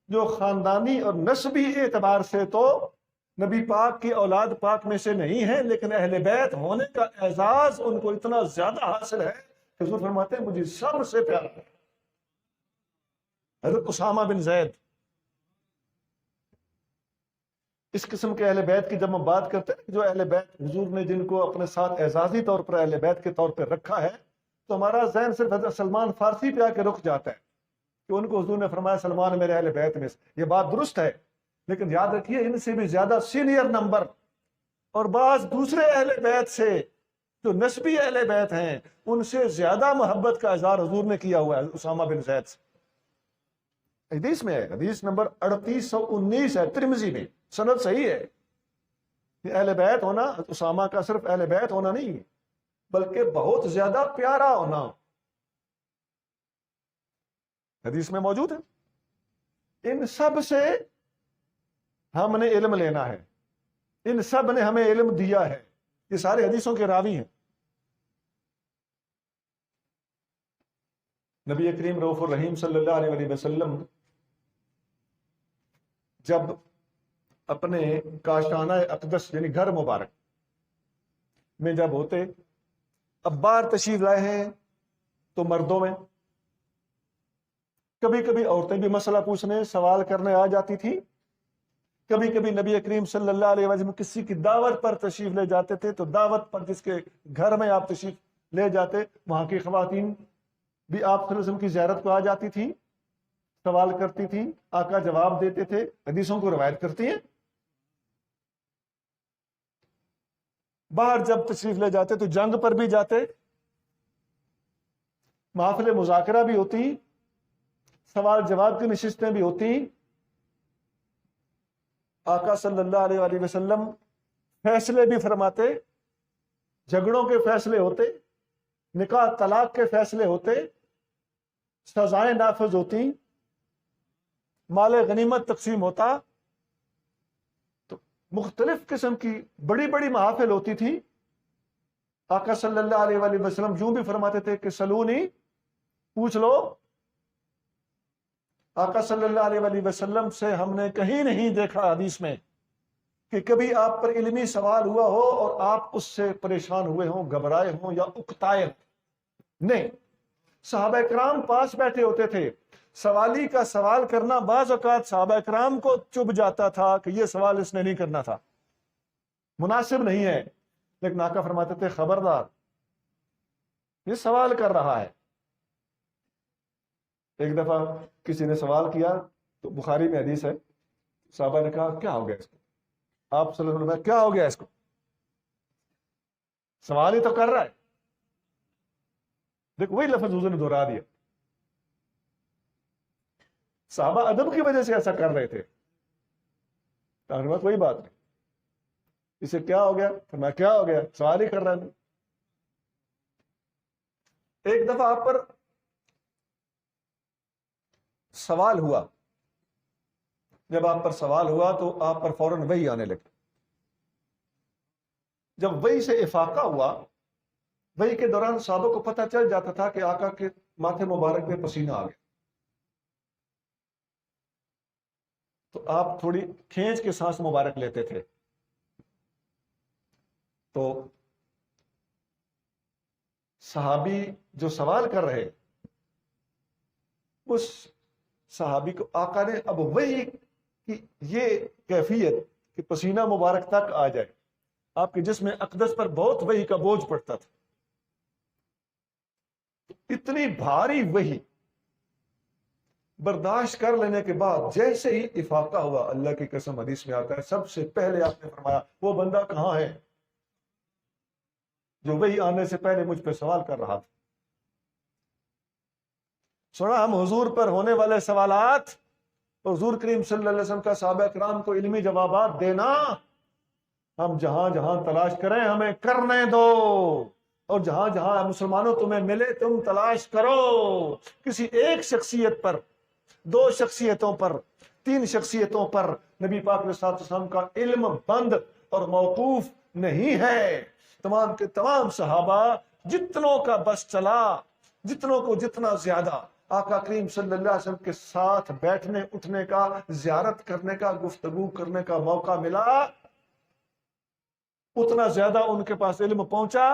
جو خاندانی اور نسبی اعتبار سے تو نبی پاک کی اولاد پاک میں سے نہیں ہیں، لیکن اہل بیت ہونے کا اعزاز ان کو اتنا زیادہ حاصل ہے کہ حضور فرماتے ہیں مجھے سب سے پیارا ہے حضرت اسامہ بن زید۔ اس قسم کے اہل بیت کی جب ہم بات کرتے ہیں، جو اہل بیت حضور نے جن کو اپنے ساتھ اعزازی طور پر اہل بیت کے طور پر رکھا ہے، تو ہمارا ذہن صرف حضرت سلمان فارسی پہ آ کے رک جاتا ہے کہ ان کو حضور نے فرمایا سلمان میرے اہل بیت میں سے۔ یہ بات درست ہے، لیکن یاد رکھیے ان سے بھی زیادہ سینئر نمبر اور بعض دوسرے اہل بیت سے جو نسبی اہل بیت ہیں ان سے زیادہ محبت کا اظہار حضور نے کیا ہوا ہے اسامہ بن زید سے۔ حدیث میں ہے، حدیث نمبر 3819 ہے ترمذی میں، سند صحیح ہے۔ یہ اہل بیت ہونا اسامہ کا صرف اہل بیت ہونا نہیں بلکہ بہت زیادہ پیارا ہونا حدیث میں موجود ہے۔ ان سب سے ہم نے علم لینا ہے، ان سب نے ہمیں علم دیا ہے، یہ سارے حدیثوں کے راوی ہیں۔ نبی کریم رؤوف الرحیم صلی اللہ علیہ وسلم جب اپنے کاشانہ اقدس یعنی گھر مبارک میں جب ہوتے، اب باہر تشریف لائے ہیں تو مردوں میں کبھی کبھی عورتیں بھی مسئلہ پوچھنے سوال کرنے آ جاتی تھی، کبھی کبھی نبی کریم صلی اللہ علیہ وسلم کسی کی دعوت پر تشریف لے جاتے تھے تو دعوت پر جس کے گھر میں آپ تشریف لے جاتے وہاں کی خواتین بھی آپ صلی اللہ علیہ وسلم کی زیارت کو آ جاتی تھی، سوال کرتی تھی، آقا جواب دیتے تھے، حدیثوں کو روایت کرتی ہیں۔ باہر جب تشریف لے جاتے تو جنگ پر بھی جاتے، محافل مذاکرہ بھی ہوتی، سوال جواب کی نشستیں بھی ہوتی، آقا صلی اللہ علیہ وآلہ وسلم فیصلے بھی فرماتے، جھگڑوں کے فیصلے ہوتے، نکاح طلاق کے فیصلے ہوتے، سزائیں نافذ ہوتی، مال غنیمت تقسیم ہوتا، تو مختلف قسم کی بڑی بڑی محافل ہوتی تھی۔ آقا صلی اللہ علیہ وآلہ وسلم یوں بھی فرماتے تھے کہ سلونی، پوچھ لو۔ آقا صلی اللہ علیہ وآلہ وسلم سے ہم نے کہیں نہیں دیکھا حدیث میں کہ کبھی آپ پر علمی سوال ہوا ہو اور آپ اس سے پریشان ہوئے ہوں، گھبرائے ہوں یا اکتائے ہوں، نہیں، صحابہ کرام پاس بیٹھے ہوتے تھے۔ سوالی کا سوال کرنا بعض اوقات صحابہ کرام کو چبھ جاتا تھا کہ یہ سوال اس نے نہیں کرنا تھا، مناسب نہیں ہے، لیکن آقا فرماتے تھے خبردار، یہ سوال کر رہا ہے۔ ایک دفعہ کسی نے سوال کیا تو بخاری میں حدیث ہے، صحابہ نے کہا کیا ہو گیا اس کو؟ آپ صلی اللہ علیہ وسلم کیا ہو گیا اس کو؟ سوال ہی تو کر رہا ہے۔ دیکھ وہی لفظ حضور نے دہرا دیا، صحابہ ادب کی وجہ سے ایسا کر رہے تھے، کوئی بات نہیں، اسے کیا ہو گیا؟ فرمایا کیا ہو گیا؟ سوال ہی کر رہا ہے۔ ایک دفعہ آپ پر سوال ہوا، جب آپ پر سوال ہوا تو آپ پر فوراً وحی آنے لگی۔ جب وحی سے افاقہ ہوا، وحی کے دوران صحابہ کو پتہ چل جاتا تھا کہ آقا کے ماتھے مبارک میں پسینہ آ گیا، تو آپ تھوڑی کھینچ کے سانس مبارک لیتے تھے۔ تو صحابی جو سوال کر رہے، اس صحابی کو آقا نے اب وہی کی یہ کیفیت کہ پسینہ مبارک تک آ جائے، آپ کے جسم اقدس پر بہت وحی کا بوجھ پڑتا تھا، اتنی بھاری وحی برداشت کر لینے کے بعد جیسے ہی افاقہ ہوا، اللہ کی قسم حدیث میں آتا ہے سب سے پہلے آپ نے فرمایا وہ بندہ کہاں ہے جو وحی آنے سے پہلے مجھ پہ سوال کر رہا تھا؟ سنا ہم حضور پر ہونے والے سوالات، حضور کریم صلی اللہ علیہ وسلم کا صحابہ کرام کو علمی جوابات دینا، ہم جہاں جہاں تلاش کریں ہمیں کرنے دو، اور جہاں جہاں مسلمانوں تمہیں ملے تم تلاش کرو۔ کسی ایک شخصیت پر، دو شخصیتوں پر، تین شخصیتوں پر نبی پاک علیہ الصلوۃ والسلام کا علم بند اور موقوف نہیں ہے۔ تمام کے تمام صحابہ جتنوں کا بس چلا، جتنوں کو جتنا زیادہ آقا کریم صلی اللہ علیہ وسلم کے ساتھ بیٹھنے اٹھنے کا، زیارت کرنے کا، گفتگو کرنے کا موقع ملا، اتنا زیادہ ان کے پاس علم پہنچا،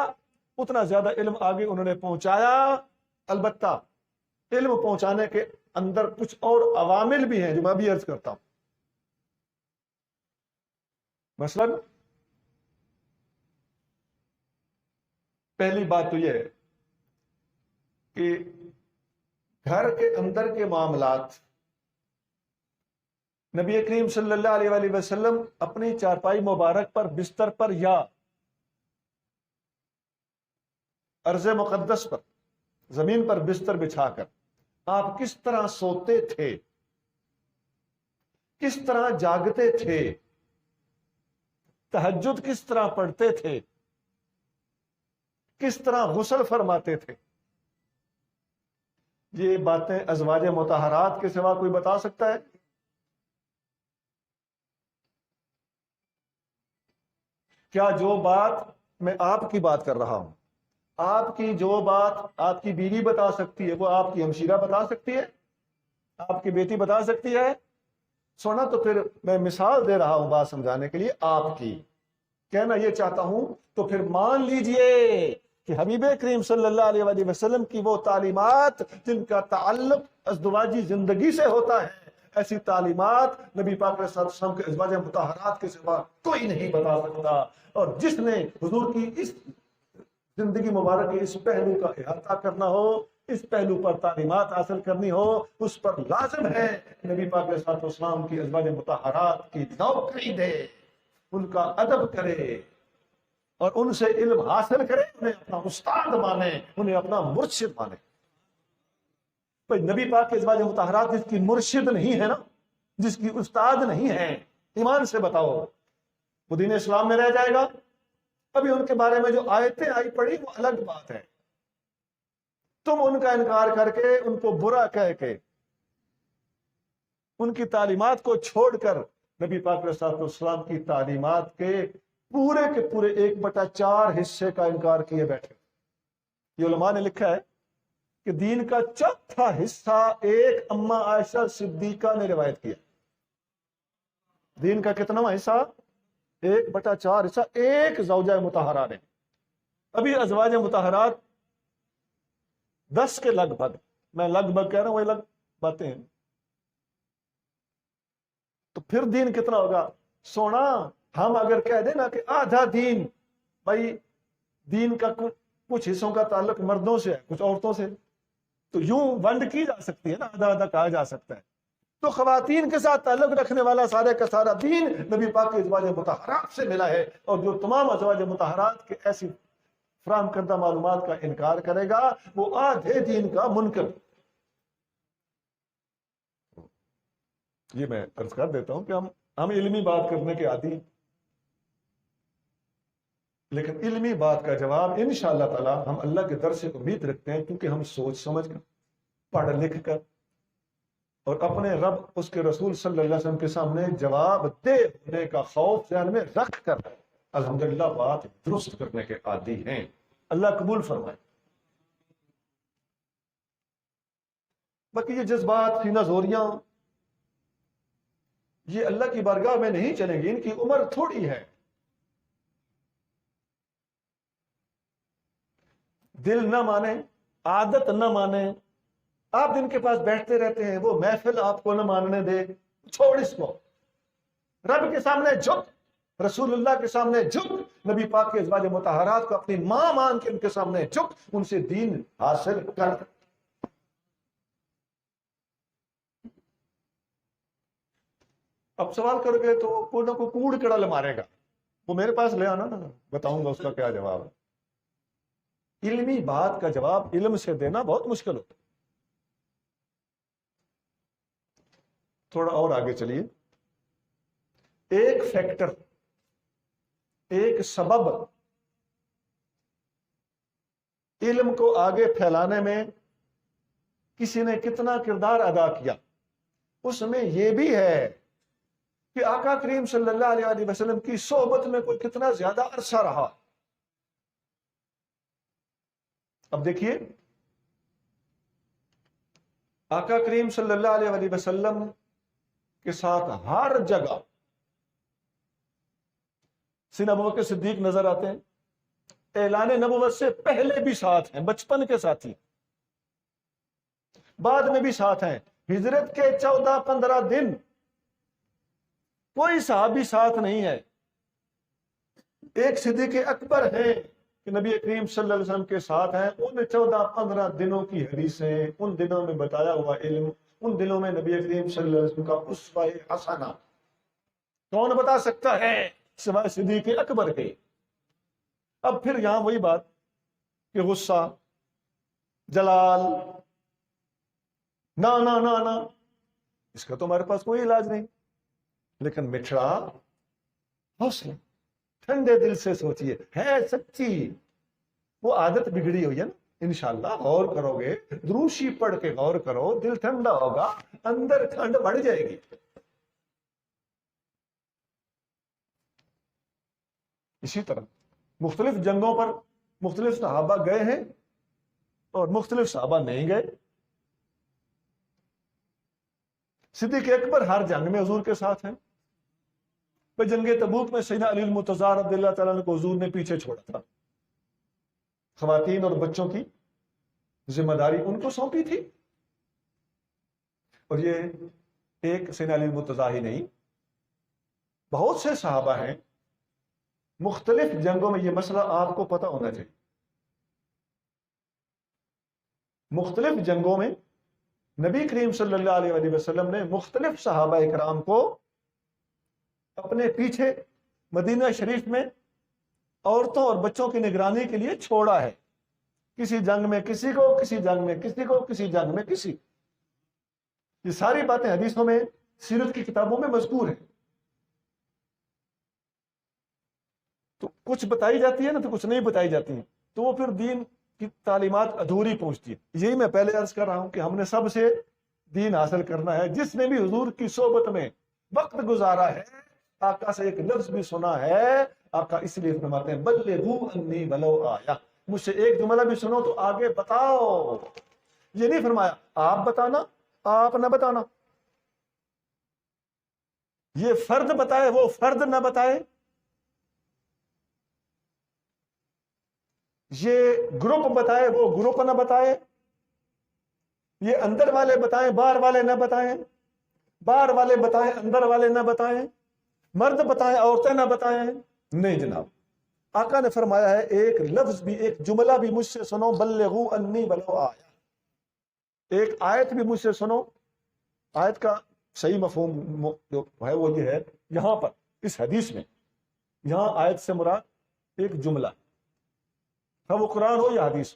اتنا زیادہ علم آگے انہوں نے پہنچایا۔ البتہ علم پہنچانے کے اندر کچھ اور عوامل بھی ہیں جو میں بھی عرض کرتا ہوں۔ مثلا پہلی بات تو یہ ہے کہ گھر کے اندر کے معاملات نبی کریم صلی اللہ علیہ وآلہ وسلم اپنی چارپائی مبارک پر، بستر پر یا ارض مقدس پر، زمین پر بستر بچھا کر آپ کس طرح سوتے تھے، کس طرح جاگتے تھے، تہجد کس طرح پڑھتے تھے، کس طرح غسل فرماتے تھے، یہ باتیں ازواج مطہرات کے سوا کوئی بتا سکتا ہے؟ کیا جو بات میں آپ کی بات کر رہا ہوں، آپ کی جو بات آپ کی بیوی بتا سکتی ہے وہ آپ کی ہمشیرہ بتا سکتی ہے؟ آپ کی بیٹی بتا سکتی ہے؟ سونا تو پھر میں مثال دے رہا ہوں بات سمجھانے کے لیے آپ کی، کہنا یہ چاہتا ہوں تو پھر مان لیجئے کہ حبیب کریم صلی اللہ علیہ وآلہ وسلم کی وہ تعلیمات جن کا تعلق ازدواجی زندگی سے ہوتا ہے، ایسی تعلیمات نبی پاک علیہ الصلوۃ والسلام کے ازواج مطہرات کے سوا کوئی نہیں بتا سکتا، اور جس نے حضور کی اس زندگی مبارک کے اس پہلو کا احاطہ کرنا ہو، اس پہلو پر تعلیمات حاصل کرنی ہو، اس پر لازم ہے نبی پاک علیہ الصلوۃ والسلام کی ازواج مطہرات کی نوکری دے، ان کا ادب کرے اور ان سے علم حاصل کرے، انہیں اپنا استاد مانے، انہیں اپنا مرشد مانے۔ بھائی نبی پاک کے ازواج مطہرات جس کی مرشد نہیں ہے نا، جس کی استاد نہیں ہے، ایمان سے بتاؤ وہ دین اسلام میں رہ جائے گا؟ ابھی ان کے بارے میں جو آیتیں آئی پڑی وہ الگ بات ہے، تم ان کا انکار کر کے، ان کو برا کہہ کے، ان کی تعلیمات کو چھوڑ کر نبی پاک علیہ السلام کی تعلیمات کے پورے 1/4 حصے کا انکار کیے بیٹھے۔ یہ علماء نے لکھا ہے کہ دین کا چوتھا حصہ ایک اماں عائشہ صدیقہ نے روایت کیا۔ دین کا کتنا حصہ؟ 1/4 حصہ ایک زوجہ مطہرہ نے۔ ابھی ازواج مطہرات 10 کے لگ بھگ، میں لگ بھگ کہہ رہا ہوں، وہی لگ باتیں ہیں، تو پھر دین کتنا ہوگا؟ سونا ہم اگر کہہ دیں نا کہ آدھا دین، بھائی دین کا کچھ حصوں کا تعلق مردوں سے ہے، کچھ عورتوں سے، تو یوں ونڈ کی جا سکتی ہے نا، آدھا آدھا کہا جا سکتا ہے۔ تو خواتین کے ساتھ تعلق رکھنے والا سارے کا سارا دین نبی پاک کے ازواج مطہرات سے ملا ہے، اور جو تمام ازواج مطہرات کے ایسی فراہم کردہ معلومات کا انکار کرے گا وہ آدھے دین کا منکر۔ یہ میں عرض کر دیتا ہوں کہ ہم علمی بات کرنے کے عادی، لیکن علمی بات کا جواب انشاءاللہ تعالی ہم اللہ کے در سے امید رکھتے ہیں، کیونکہ ہم سوچ سمجھ کر، پڑھ لکھ کر، اور اپنے رب اس کے رسول صلی اللہ علیہ وسلم کے سامنے جواب دہ ہونے کا خوف ذہن میں رکھ کر الحمدللہ بات درست کرنے کے عادی ہیں۔ اللہ قبول فرمائے۔ باقی یہ جذبات، سینہ زوریاں، یہ اللہ کی بارگاہ میں نہیں چلیں گی، ان کی عمر تھوڑی ہے۔ دل نہ مانے، عادت نہ مانے، آپ جن کے پاس بیٹھتے رہتے ہیں وہ محفل آپ کو نہ ماننے دے، چھوڑ اس کو، رب کے سامنے جھک، رسول اللہ کے سامنے جھک، نبی پاک کے ازواج مطہرات کو اپنی ماں مان کے ان کے سامنے جھک، ان سے دین حاصل کر۔ اب سوال کرو گے تو کوئی نہ کوئی کوڑ کڑل مارے گا، وہ میرے پاس لے آنا نا، بتاؤں گا اس کا کیا جواب ہے۔ علمی بات کا جواب علم سے دینا بہت مشکل ہوتا ہے۔ تھوڑا اور آگے چلیے۔ ایک فیکٹر، ایک سبب علم کو آگے پھیلانے میں کسی نے کتنا کردار ادا کیا، اس میں یہ بھی ہے کہ آقا کریم صلی اللہ علیہ وسلم کی صحبت میں کوئی کتنا زیادہ عرصہ رہا۔ اب دیکھیے، آقا کریم صلی اللہ علیہ وسلم کے ساتھ ہر جگہ سیدنا ابوبکر صدیق نظر آتے ہیں، اعلان نبوت سے پہلے بھی ساتھ ہیں، بچپن کے ساتھی، بعد میں بھی ساتھ ہیں، ہجرت کے 14-15 دن کوئی صحابی ساتھ نہیں ہے۔ ایک صدیق اکبر ہیں کہ نبی کریم صلی اللہ علیہ وسلم کے ساتھ ہیں، ان 14-15 دنوں کی حدیثیں، ان دنوں میں بتایا ہوا علم، ان دنوں میں نبی کریم صلی اللہ علیہ وسلم کا اسوہ حسنہ کون بتا سکتا ہے سوائے صدیق اکبر کے؟ اب پھر یہاں وہی بات کہ غصہ، جلال، نا اس کا تو ہمارے پاس کوئی علاج نہیں، لیکن مٹھڑا حوصلہ، ٹھنڈے دل سے سوچئے، ہے سچی، وہ عادت بگڑی ہوئی ہے نا، انشاءاللہ غور کرو گے، دروشی پڑھ کے غور کرو، دل ٹھنڈا ہوگا، اندر ٹھنڈ بڑھ جائے گی۔ اسی طرح مختلف جنگوں پر مختلف صحابہ گئے ہیں اور مختلف صحابہ نہیں گئے۔ صدیق اکبر ہر جنگ میں حضور کے ساتھ ہیں. پہ جنگ تبوک میں سیدنا علی المرتضیٰ رضی اللہ تعالیٰ عنہ کو حضور نے پیچھے چھوڑا تھا. خواتین اور بچوں کی ذمہ داری ان کو سونپی تھی. اور یہ ایک سیدنا علی المرتضیٰ ہی نہیں، بہت سے صحابہ ہیں. مختلف جنگوں میں یہ مسئلہ آپ کو پتہ ہونا چاہیے. مختلف جنگوں میں نبی کریم صلی اللہ علیہ وسلم نے مختلف صحابہ اکرام کو اپنے پیچھے مدینہ شریف میں عورتوں اور بچوں کی نگرانی کے لیے چھوڑا ہے. کسی جنگ میں کسی کو، کسی جنگ میں کسی کو، کسی جنگ میں کسی. یہ ساری باتیں حدیثوں میں، سیرت کی کتابوں میں مذکور ہیں. تو کچھ بتائی جاتی ہے نا، تو کچھ نہیں بتائی جاتی ہیں، تو وہ پھر دین کی تعلیمات ادھوری پہنچتی ہے. یہی میں پہلے عرض کر رہا ہوں کہ ہم نے سب سے دین حاصل کرنا ہے. جس نے بھی حضور کی صحبت میں وقت گزارا ہے، آقا سے ایک لفظ بھی سنا ہے، آقا اس لیے فرماتے ہیں بلغوا انی ولو آیا، مجھ سے ایک جملہ بھی سنو تو آگے بتاؤ. یہ نہیں فرمایا آپ بتانا، آپ نہ بتانا. یہ فرد بتائے، وہ فرد نہ بتائے. یہ گروپ بتائے، وہ گروپ نہ بتائے. یہ اندر والے بتائیں، باہر والے نہ بتائیں. باہر والے بتائیں، اندر والے نہ بتائیں. مرد بتائیں، عورتیں نہ بتائیں. نہیں جناب، آقا نے فرمایا ہے ایک لفظ بھی، ایک جملہ بھی مجھ سے سنو، بلغوا انی ولو آیا. ایک آیت بھی مجھ سے سنو. آیت کا صحیح مفہوم جو ہے وہ یہ ہے، یہاں پر اس حدیث میں یہاں آیت سے مراد ایک جملہ، وہ قرآن ہو یا حدیث،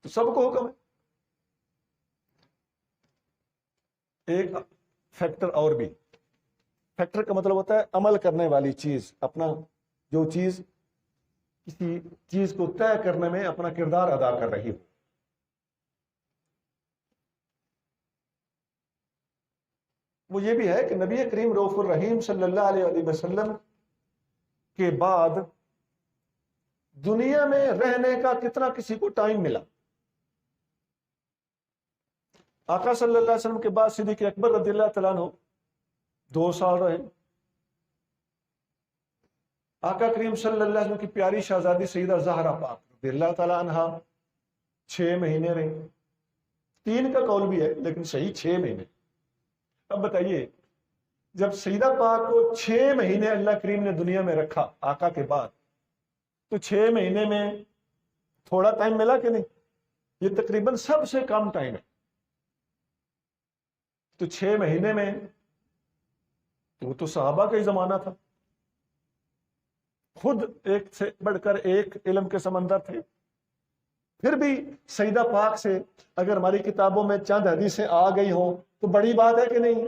تو سب کو حکم ہے. ایک فیکٹر اور بھی، فیکٹر کا مطلب ہوتا ہے عمل کرنے والی چیز، اپنا جو چیز کسی چیز کو طے کرنے میں اپنا کردار ادا کر رہی ہو. وہ یہ بھی ہے کہ نبی کریم رؤوف الرحیم صلی اللہ علیہ وسلم کے بعد دنیا میں رہنے کا کتنا کسی کو ٹائم ملا. آقا صلی اللہ علیہ وسلم کے بعد صدیق اکبر رضی اللہ تعالیٰ عنہ 2 سال رہے. آقا کریم صلی اللہ علیہ وسلم کی پیاری شہزادی سیدہ زہرا پاک رضی اللہ تعالیٰ عنہ 6 مہینے رہی. 3 کا قول بھی ہے لیکن صحیح 6 مہینے. اب بتائیے، جب سیدہ پاک کو 6 مہینے اللہ کریم نے دنیا میں رکھا آقا کے بعد، تو 6 مہینے میں تھوڑا ٹائم ملا کہ نہیں؟ یہ تقریباً سب سے کم ٹائم ہے. تو 6 مہینے میں وہ تو صحابہ کا ہی زمانہ تھا، خود ایک سے بڑھ کر ایک علم کے سمندر تھے. پھر بھی سیدہ پاک سے اگر ہماری کتابوں میں چند حدیثیں آ گئی ہوں تو بڑی بات ہے کہ نہیں؟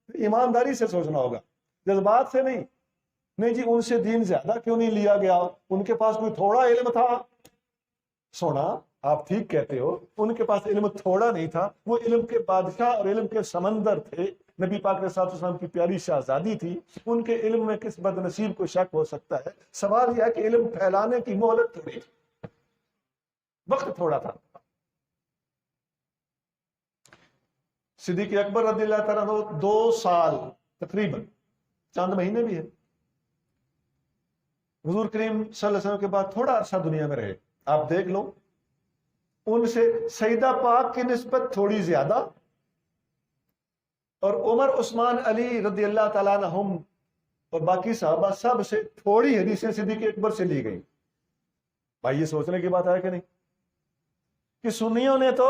ایمانداری سے سوچنا ہوگا، جذبات سے نہیں. نہیں جی ان سے دین زیادہ کیوں نہیں لیا گیا، ان کے پاس کوئی تھوڑا علم تھا. سونا آپ ٹھیک کہتے ہو، ان کے پاس علم تھوڑا نہیں تھا، وہ علم کے بادشاہ اور علم کے سمندر تھے. نبی پاک علیہ الصلوۃ والسلام کی پیاری شہزادی تھی، ان کے علم میں کس بد نصیب کو شک ہو سکتا ہے؟ سوال یہ ہے کہ علم پھیلانے کی مہلت تھوڑی، وقت تھوڑا تھا. صدیق اکبر رضی اللہ تعالیٰ عنہ 2 سال تقریباً چند مہینے بھی ہے. حضور کریم صلی اللہ علیہ وسلم کے بعد تھوڑا عرصہ دنیا میں رہے. آپ دیکھ لو، ان سے سیدہ پاک کی نسبت تھوڑی زیادہ، اور عمر عثمان علی رضی اللہ تعالیٰ عنہم اور باقی صحابہ سب سے تھوڑی حدیثیں صدیق اکبر سے لی گئی. بھائی یہ سوچنے کی بات ہے کہ نہیں کہ سنیوں نے تو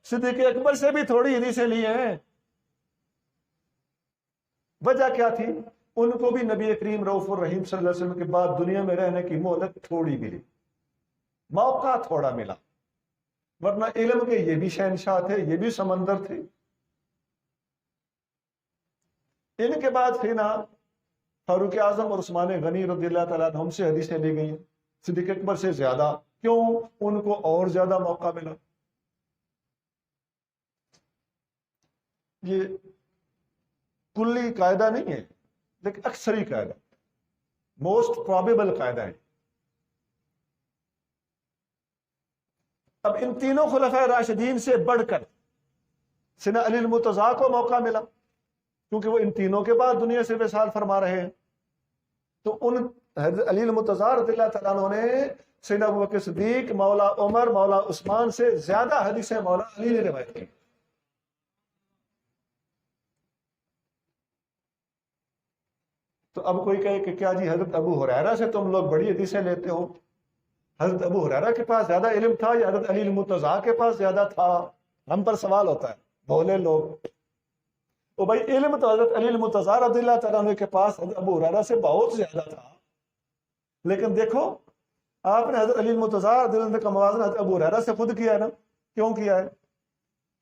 صدیق اکبر سے بھی تھوڑی حدیثیں لی ہیں. وجہ کیا تھی؟ ان کو بھی نبی کریم رؤوف الرحیم صلی اللہ علیہ وسلم کے بعد دنیا میں رہنے کی مہلت تھوڑی ملی، موقع تھوڑا ملا. ورنہ علم کے یہ بھی شہنشاہ تھے، یہ بھی سمندر تھے. ان کے بعد پھر نا فاروق اعظم اور عثمان غنی رضی اللہ تعالیٰ عنہم سے حدیثیں لی گئی، صدیق اکبر سے زیادہ. کیوں؟ ان کو اور زیادہ موقع ملا. یہ کلی قاعدہ نہیں ہے لیکن اکثری قاعدہ، موسٹ پرابیبل قاعدہ ہے. اب ان تینوں خلفائے راشدین سے بڑھ کر سیدنا علی المرتضیٰ کو موقع ملا کیونکہ وہ ان تینوں کے بعد دنیا سے وصال فرما رہے ہیں، تو ان حضرت علی المرتضیٰ رضی اللہ تعالیٰ عنہ نے سیدنا ابوبکر صدیق، مولا عمر، مولا عثمان سے زیادہ حدیثیں مولا علی نے روایت کی۔ تو اب کوئی کہے کہ کیا جی حضرت ابو ہریرہ سے تم لوگ بڑی حدیثیں لیتے ہو، حضرت ابو ہریرہ کے پاس زیادہ علم تھا یا حضرت علی المرتضیٰ کے پاس زیادہ تھا؟ ہم پر سوال ہوتا ہے، بولے لوگ تو بھائی علم تو حضرت علی المرتضیٰ رضی اللہ تعالیٰ عنہ کے پاس حضرت ابو ہریرہ سے بہت زیادہ تھا، لیکن دیکھو آپ نے حضرت علی المرتضیٰ رضی اللہ عنہ کا موازنہ حضرت ابو ہریرہ سے خود کیا ہے نا، کیوں کیا ہے؟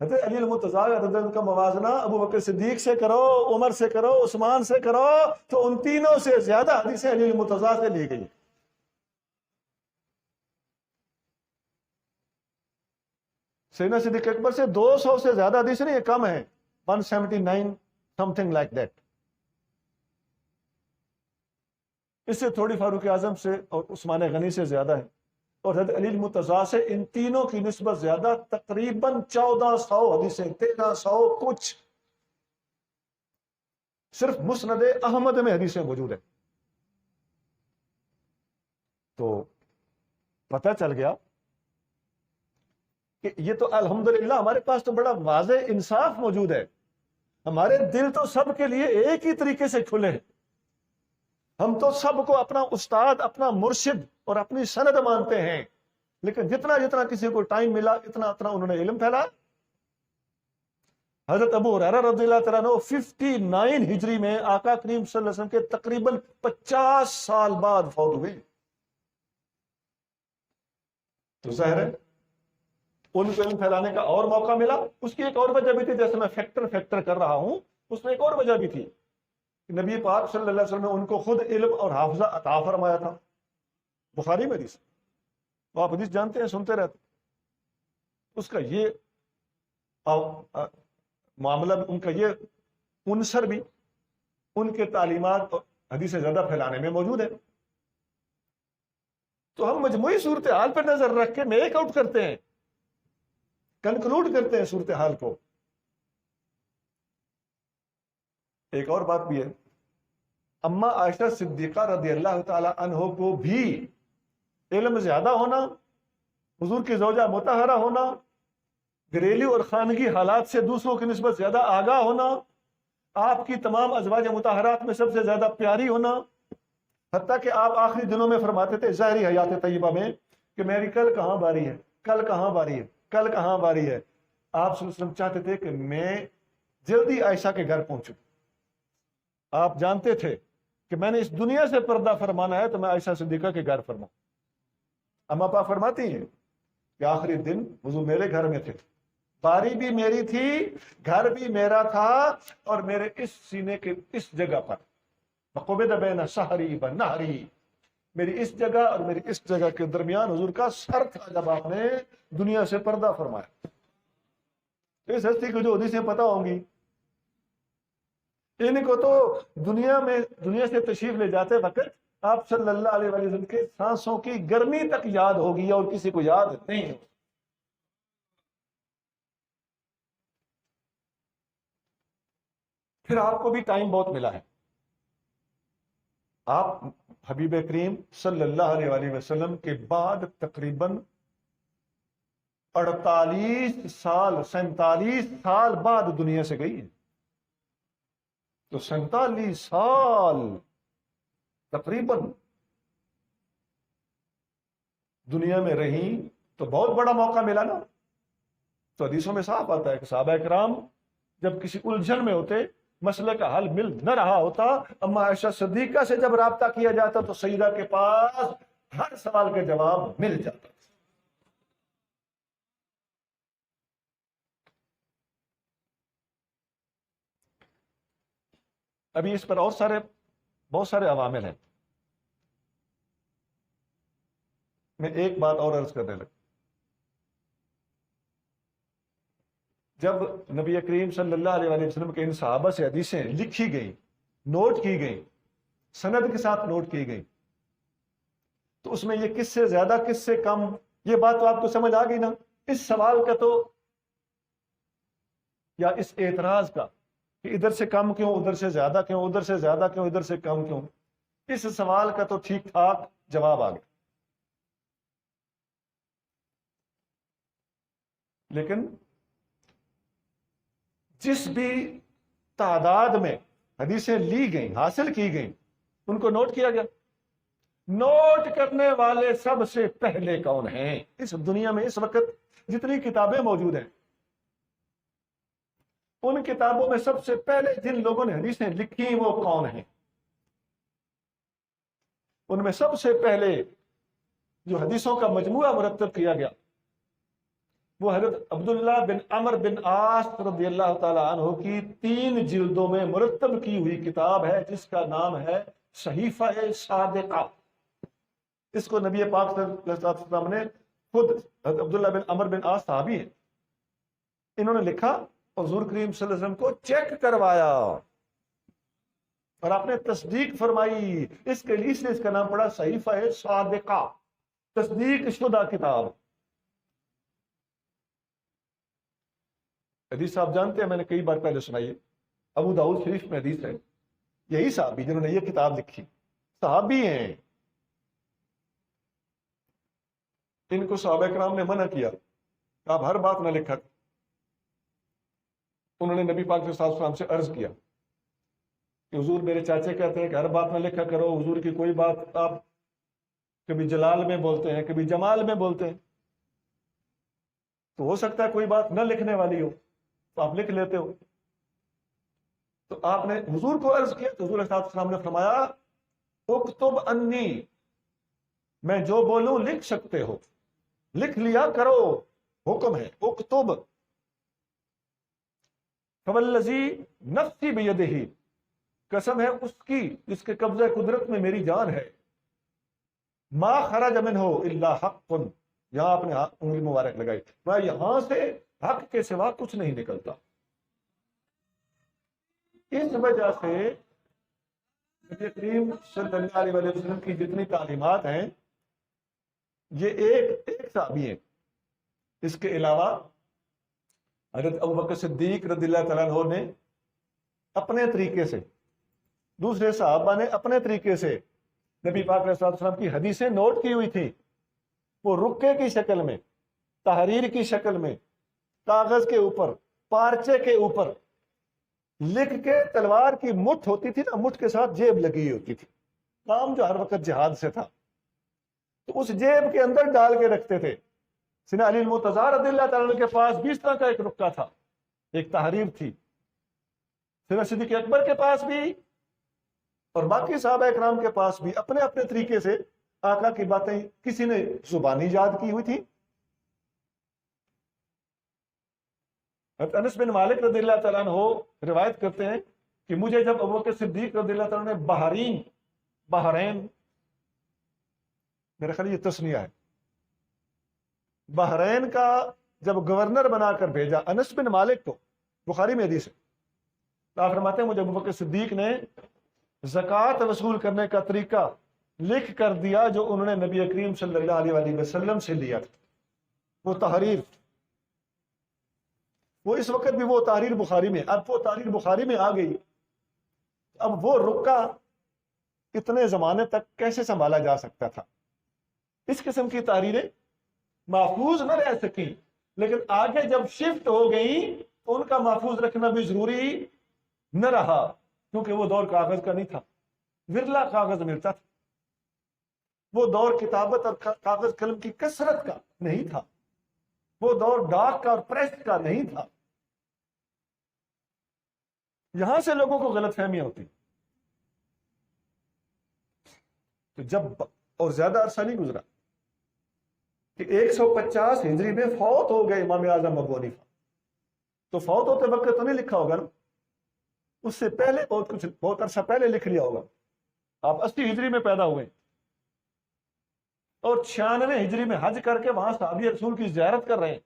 حضرت علی المرتضیٰ رضی اللہ عنہ کا موازنہ ابو بکر صدیق سے کرو، عمر سے کرو، عثمان سے کرو، تو ان تینوں سے زیادہ حدیثیں علی المرتضیٰ سے لی گئی۔ سیدنا صدیق اکبر سے 200 سے زیادہ حدیث نہیں، یہ کم ہے، 179 something like that۔ اس سے تھوڑی فاروق اعظم سے اور عثمان غنی سے زیادہ ہے، اور حضرت علی المرتضیٰ سے ان تینوں کی نسبت زیادہ، تقریباً 1400 حدیثیں، 1300 کچھ، صرف مسند احمد میں حدیثیں موجود ہیں۔ تو پتہ چل گیا کہ یہ تو الحمدللہ ہمارے پاس تو بڑا واضح انصاف موجود ہے، ہمارے دل تو سب کے لیے ایک ہی طریقے سے کھلے ہیں، ہم تو سب کو اپنا استاد، اپنا مرشد اور اپنی سند مانتے ہیں، لیکن جتنا جتنا کسی کو ٹائم ملا اتنا اتنا انہوں نے علم پھیلا۔ حضرت ابو ہریرہ رضی اللہ تعالیٰ عنہ 59 ہجری میں آقا کریم صلی اللہ علیہ وسلم کے تقریباً 50 سال بعد فوت ہوئے، تو ظاہر ہے ان کو علم پھیلانے کا اور موقع ملا۔ اس کی ایک اور وجہ بھی تھی، جیسے میں فیکٹر کر رہا ہوں، اس میں ایک اور وجہ بھی تھی، نبی پاک صلی اللہ علیہ وسلم نے ان کو خود علم اور حافظہ عطا فرمایا تھا۔ بخاری میں حدیث، وہ آپ حدیث جانتے ہیں، سنتے رہتے، اس کا یہ معاملہ، ان کا یہ عنصر بھی ان کے تعلیمات اور حدیث زیادہ پھیلانے میں موجود ہے۔ تو ہم مجموعی صورتحال پر نظر رکھ کے میک آؤٹ کرتے ہیں، کنکلوڈ کرتے ہیں صورتحال کو۔ ایک اور بات بھی ہے، اما عائشہ صدیقہ رضی اللہ تعالی عنہ کو بھی علم زیادہ ہونا، حضور کی زوجہ مطہرہ ہونا، گھریلو اور خانگی حالات سے دوسروں کی نسبت زیادہ آگاہ ہونا، آپ کی تمام ازواج مطہرات میں سب سے زیادہ پیاری ہونا، حتیٰ کہ آپ آخری دنوں میں فرماتے تھے ظاہری حیات طیبہ میں کہ میری کل کہاں باری ہے، کل کہاں باری ہے، کل کہاں باری ہے۔ آپ صلی اللہ علیہ وسلم چاہتے تھے کہ میں جلدی عائشہ کے گھر پہنچوں۔ آپ جانتے تھے کہ میں نے اس دنیا سے پردہ فرمانا ہے تو میں عائشہ صدیقہ کے گھر فرماؤں۔ اما پاک فرماتی ہیں کہ آخری دن حضور میرے گھر میں تھے، باری بھی میری تھی، گھر بھی میرا تھا، اور میرے اس سینے کے اس جگہ پر فقبض بین سحری و نہری، میری اس جگہ اور میری اس جگہ کے درمیان حضور کا سر تھا جب آپ نے دنیا سے پردہ فرمایا۔ اس ہستی کو جو حدیثیں پتہ ہوں گی، ان کو تو دنیا سے تشریف لے جاتے وقت آپ صلی اللہ علیہ وسلم کے سانسوں کی گرمی تک یاد ہوگی، اور کسی کو یاد نہیں ہے۔ پھر آپ کو بھی ٹائم بہت ملا ہے، آپ حبیب کریم صلی اللہ علیہ وآلہ وسلم کے بعد تقریباً 47 سال بعد دنیا سے گئی ہیں، تو 47 سال تقریباً دنیا میں رہی، تو بہت بڑا موقع ملا نا۔ تو حدیثوں میں صاف آتا ہے کہ صحابہ کرام جب کسی الجھن میں ہوتے، مسئلے کا حل مل نہ رہا ہوتا، اما عائشہ صدیقہ سے جب رابطہ کیا جاتا تو سیدہ کے پاس ہر سوال کا جواب مل جاتا۔ ابھی اس پر اور بہت سارے عوامل ہیں، میں ایک بات اور عرض کرنے لگا۔ جب نبی کریم صلی اللہ علیہ وآلہ وسلم کے ان صحابہ سے حدیثیں لکھی گئیں، نوٹ کی گئیں، سند کے ساتھ نوٹ کی گئیں، تو اس میں یہ کس سے زیادہ کس سے کم، یہ بات تو آپ کو سمجھ آ گئی نا۔ اس سوال کا تو یا اس اعتراض کا کہ ادھر سے کم کیوں، ادھر سے زیادہ کیوں، ادھر سے زیادہ کیوں، ادھر سے کم کیوں، اس سوال کا تو ٹھیک ٹھاک جواب آ گیا. لیکن جس بھی تعداد میں حدیثیں لی گئیں، حاصل کی گئیں، ان کو نوٹ کیا گیا. نوٹ کرنے والے سب سے پہلے کون ہیں اس دنیا میں؟ اس وقت جتنی کتابیں موجود ہیں، ان کتابوں میں سب سے پہلے جن لوگوں نے حدیثیں لکھی وہ کون ہیں؟ ان میں سب سے پہلے جو حدیثوں کا مجموعہ مرتب کیا گیا وہ حضرت عبداللہ بن عمر بن عاص رضی اللہ تعالی عنہ کی 3 جلدوں میں مرتب کی ہوئی کتاب ہے، جس کا نام ہے صحیفہ صادقہ. اس کو نبی پاک صلی اللہ علیہ وسلم نے خود، حضرت عبداللہ بن عمر بن عاص صحابی ہیں، انہوں نے لکھا، حضور کریم صلی اللہ علیہ وسلم کو چیک کروایا اور آپ نے تصدیق فرمائی. اس کے لیے اس کا نام پڑا صحیفہ صادقہ، تصدیق شدہ کتاب. حدیث آپ جانتے ہیں، میں نے کئی بار پہلے سنائی ہے، ابو داؤد شریف میں حدیث ہے، یہی صحابی جنہوں نے یہ کتاب لکھی صحابی ہیں. ان کو صحابہ کرام نے منع کیا کہ آپ ہر بات نہ لکھا. انہوں نے نبی پاک صلی اللہ علیہ وسلم سے عرض کیا کہ حضور میرے چاچے کہتے ہیں کہ ہر بات نہ لکھا کرو، حضور کی کوئی بات آپ کبھی جلال میں بولتے ہیں، کبھی جمال میں بولتے ہیں، تو ہو سکتا ہے کوئی بات نہ لکھنے والی ہو تو آپ لکھ لیتے ہو. تو آپ نے حضور کو عرض کیا تو حضور صلی اللہ علیہ وسلم نے فرمایا اکتب انی، میں جو بولوں لکھ سکتے ہو، لکھ لیا کرو، حکم ہے اکتب. فوالذی نفسی بیدہ، قسم ہے اس کی جس کے قبضہ قدرت میں میری جان ہے، ما خرج منہ الا حق، یہاں اپنے انگلی مبارک لگائی، میں یہاں سے حق کے سوا کچھ نہیں نکلتا. اس وجہ سے نبی کریم صلی اللہ علیہ وسلم کی جتنی تعلیمات ہیں یہ ایک صحابی ہیں. اس کے علاوہ حضرت ابوبکر صدیق رضی اللہ تعالیٰ عنہ نے اپنے طریقے سے، دوسرے صحابہ نے اپنے طریقے سے نبی پاک علیہ السلام کی حدیثیں نوٹ کی ہوئی تھی. وہ رکے کی شکل میں، تحریر کی شکل میں، کاغذ کے اوپر، پارچے کے اوپر لکھ کے، تلوار کی مٹھ ہوتی تھی نا، مٹھ کے ساتھ جیب لگی ہوتی تھی، کام جو ہر وقت جہاد سے تھا، تو اس جیب کے اندر ڈال کے رکھتے تھے. سیدنا علی المرتضیٰ رضی اللہ تعالیٰ عنہ کے پاس بھی اس طرح کا ایک رکا تھا، ایک تحریر تھی. سیدنا صدیق اکبر کے پاس بھی اور باقی صحابہ اکرام کے پاس بھی اپنے اپنے طریقے سے آقا کی باتیں کسی نے زبانی یاد کی ہوئی تھی. انس بن مالک رضی اللہ تعالیٰ عنہ روایت کرتے ہیں کہ مجھے جب ابوبکر صدیق رضی اللہ تعالیٰ نے بحرین، میرا خیال یہ تسنیہ ہے، بحرین کا جب گورنر بنا کر بھیجا انس بن مالک کو، بخاری میں حدیث ہے، تو آپ فرماتے ہیں مجھے ابوبکر صدیق نے زکوٰۃ وصول کرنے کا طریقہ لکھ کر دیا جو انہوں نے نبی کریم صلی اللہ علیہ وسلم سے لیا تھا. وہ تحریر، وہ اس وقت بھی وہ تحریر بخاری میں، اب وہ تحریر بخاری میں آ گئی. اب وہ رکا اتنے زمانے تک کیسے سنبھالا جا سکتا تھا؟ اس قسم کی تحریریں محفوظ نہ رہ سکی، لیکن آگے جب شفٹ ہو گئی تو ان کا محفوظ رکھنا بھی ضروری نہ رہا، کیونکہ وہ دور کاغذ کا نہیں تھا، ورلا کاغذ ملتا تھا. وہ دور کتابت اور کاغذ قلم کی کثرت کا نہیں تھا، وہ دور ڈاک کا اور پریس کا نہیں تھا. یہاں سے لوگوں کو غلط فہمیاں ہوتی. تو جب اور زیادہ عرصہ نہیں گزرا کہ 150 ہجری میں فوت ہو گئے امام اعظم ابو حنیفہ، تو فوت ہوتے وقت تو نہیں لکھا ہوگا نا، اس سے پہلے بہت عرصہ پہلے لکھ لیا ہوگا. آپ 80 ہجری میں پیدا ہوئے اور 96 ہجری میں حج کر کے وہاں صحابی رسول کی زیارت کر رہے ہیں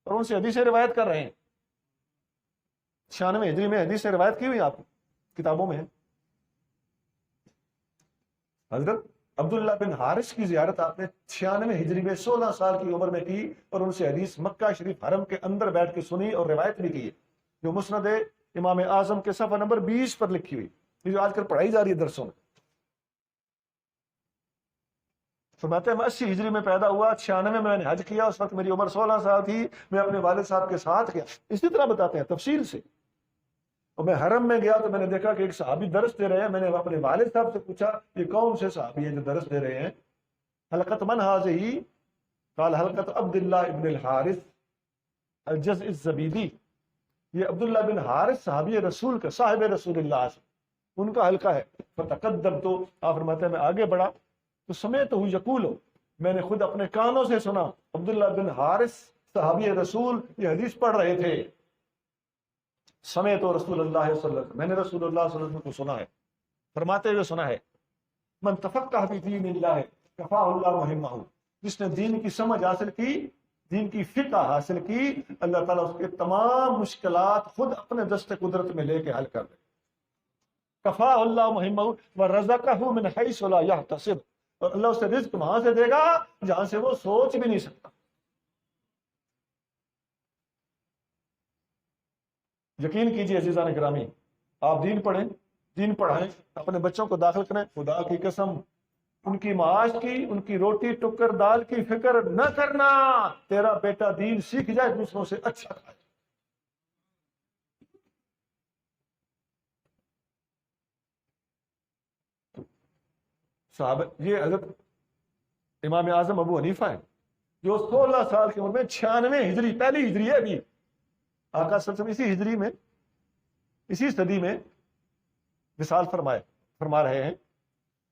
اور ان سے حدیثیں روایت کر رہے ہیں. 96 ہجری میں حدیثیں روایت کی ہوئی آپ کتابوں میں ہے. حضرت عبداللہ بن حارث کی زیارت آپ نے 96 ہجری میں 16 سال کی عمر میں کی اور ان سے حدیث مکہ شریف حرم کے اندر بیٹھ کے سنی اور روایت بھی کی ہے. جو مسند امام اعظم کے صفحہ نمبر 20 پر لکھی ہوئی، یہ جو آج کل پڑھائی جا رہی ہے درسوں میں۔ فرماتے ہیں میں 80 ہجری میں پیدا ہوا، 96 میں نے حج کیا، اس وقت میری عمر 16 سال تھی، میں اپنے والد صاحب کے ساتھ گیا۔ اسی طرح بتاتے ہیں تفصیل سے۔ اور میں حرم میں گیا تو میں نے دیکھا کہ ایک صحابی درس دے رہے ہیں، میں نے اپنے والد صاحب سے پوچھا یہ کون سے صحابی ہیں جو درس دے رہے ہیں؟ حلقت من هذه؟ قال حلقت عبداللہ ابن الحارث الجزء الزبیدی، یہ عبداللہ بن حارث صحابی رسول کا، صاحب رسول اللہ سے، ان کا حلقہ ہے۔ فتقدم، تو آپ فرماتے ہیں میں آگے بڑھا تو سمیت ہوں یقول، میں نے خود اپنے کانوں سے سنا عبداللہ بن حارث صحابی رسول یہ حدیث پڑھ رہے تھے۔ سمیت رسول اللہ صلی اللہ علیہ وسلم، میں نے رسول اللہ صلی اللہ علیہ وسلم کو سنا ہے، فرماتے ہوئے سنا ہے من تفقہ فی دین اللہ کفاہ اللہ مہمہ، جس نے دین کی سمجھ حاصل کی، دین کی فقہ حاصل کی، اللہ تعالیٰ اس کے تمام مشکلات خود اپنے دست قدرت میں لے کے حل کر دے۔ کفاہ اللہ مہمہ ورزقہ من حیث لا یحتسب، اور اللہ اسے رزق وہاں سے دے گا جہاں سے وہ سوچ بھی نہیں سکتا۔ یقین کیجیے عزیزان گرامی، آپ دین پڑھیں، دین پڑھائیں، اپنے بچوں کو داخل کریں، خدا کی قسم ان کی معاش کی، ان کی روٹی ٹکر دال کی فکر نہ کرنا، تیرا بیٹا دین سیکھ جائے، دوسروں سے اچھا کھائے۔ صحابہ، یہ حضرت امام اعظم ابو حنیفہ ہے جو 16 سال کی عمر میں 96 ہجری، پہلی ہجری ہے ابھی، آقا صلی اللہ علیہ وسلم اسی ہجری میں، اسی صدی میں وصال فرما رہے ہیں۔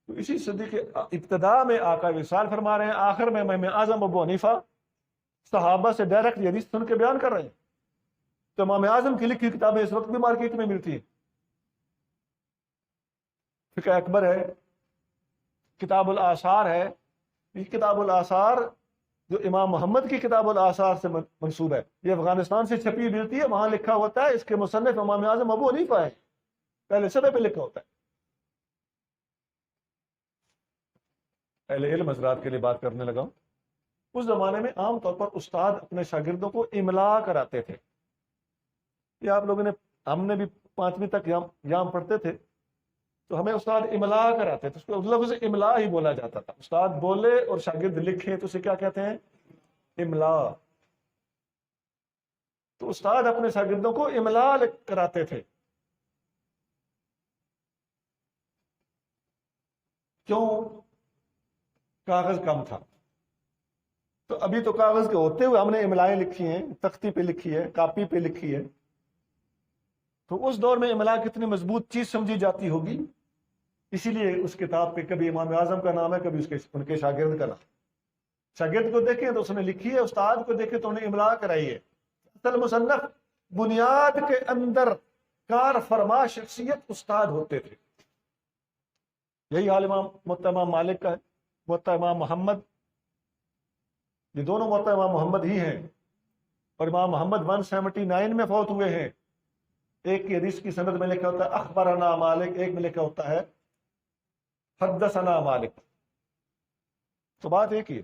تو اسی صدی کے ابتدا میں آقا وصال فرما رہے ہیں، آخر میں امام اعظم ابو حنیفہ صحابہ سے ڈائریکٹ یہ حدیث سن کے بیان کر رہے ہیں۔ تو امام اعظم کی لکھی کتابیں اس وقت بھی مارکیٹ میں ملتی ہیں، فقہ اکبر ہے، کتاب الآثار ہے۔ یہ کتاب الآثار جو امام محمد کی کتاب الآثار سے منسوب ہے، یہ افغانستان سے چھپی ملتی ہے، وہاں لکھا ہوتا ہے اس کے مصنف امام اعظم ابو حنیفہ ہے، پہلے صفحے پہ لکھا ہوتا ہے۔ اہل علم حضرات کے لیے بات کرنے لگا ہوں۔ اس زمانے میں عام طور پر استاد اپنے شاگردوں کو املا کراتے تھے۔ یہ آپ لوگوں نے، ہم نے بھی 5ویں تک یہاں پڑھتے تھے تو ہمیں استاد املا کراتے تھے، اس کو لفظ املا ہی بولا جاتا تھا۔ استاد بولے اور شاگرد لکھے تو اسے کیا کہتے ہیں؟ املا۔ تو استاد اپنے شاگردوں کو املا کراتے تھے۔ کیوں؟ کاغذ کم تھا، تو ابھی تو کاغذ کے ہوتے ہوئے ہم نے املائیں لکھی ہیں، تختی پہ لکھی ہے، کاپی پہ لکھی ہے۔ تو اس دور میں املا کتنی مضبوط چیز سمجھی جاتی ہوگی، اسی لیے اس کتاب پہ کبھی امام اعظم کا نام ہے، کبھی ان کے شاگرد کا نام۔ شاگرد کو دیکھیں تو اس نے لکھی ہے، استاد کو دیکھیں تو انہیں املا کرائی ہے۔ اصل مصنف بنیاد کے اندر کار فرما شخصیت استاد ہوتے تھے۔ یہی حال امام مالک کا ہے، موطا امام محمد، یہ دونوں موطا امام محمد ہی ہیں، اور امام محمد 179 میں فوت ہوئے ہیں۔ ایک کی حدیث کی سند میں لکھا ہوتا ہے اخبرنا مالک، ایک میں لکھا ہوتا ہے حدثنا مالک۔ تو بات ایک ہی،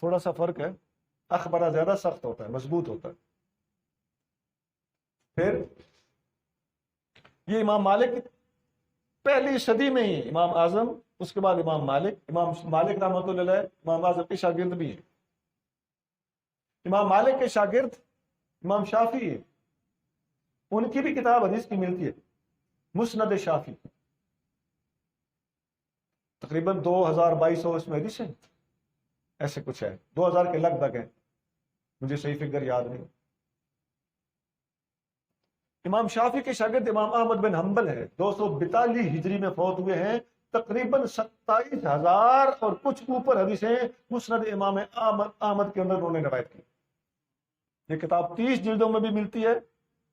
تھوڑا سا فرق ہے، اخبرہ زیادہ سخت ہوتا ہے، مضبوط ہوتا ہے۔ پھر یہ امام مالک پہلی صدی میں ہی، امام اعظم، اس کے بعد امام مالک رحمۃ اللہ علیہ امام اعظم کے شاگرد بھی ہیں۔ امام مالک کے شاگرد امام شافعی ہے، ان کی بھی کتاب حدیث کی ملتی ہے، مسند شافعی، تقریباً 2200 اس میں حدیث ہیں، ایسے کچھ ہے، 2000 کے لگ بھگ ہے، مجھے صحیح فگر یاد نہیں۔ امام شافعی کے شاگرد امام احمد بن حنبل ہے، 242 ہجری میں فوت ہوئے ہیں، تقریباً 27,000 اور کچھ اوپر حدیثیں مسند امام احمد کے اندر انہوں نے روایت کی۔ یہ کتاب 30 جلدوں میں بھی ملتی ہے،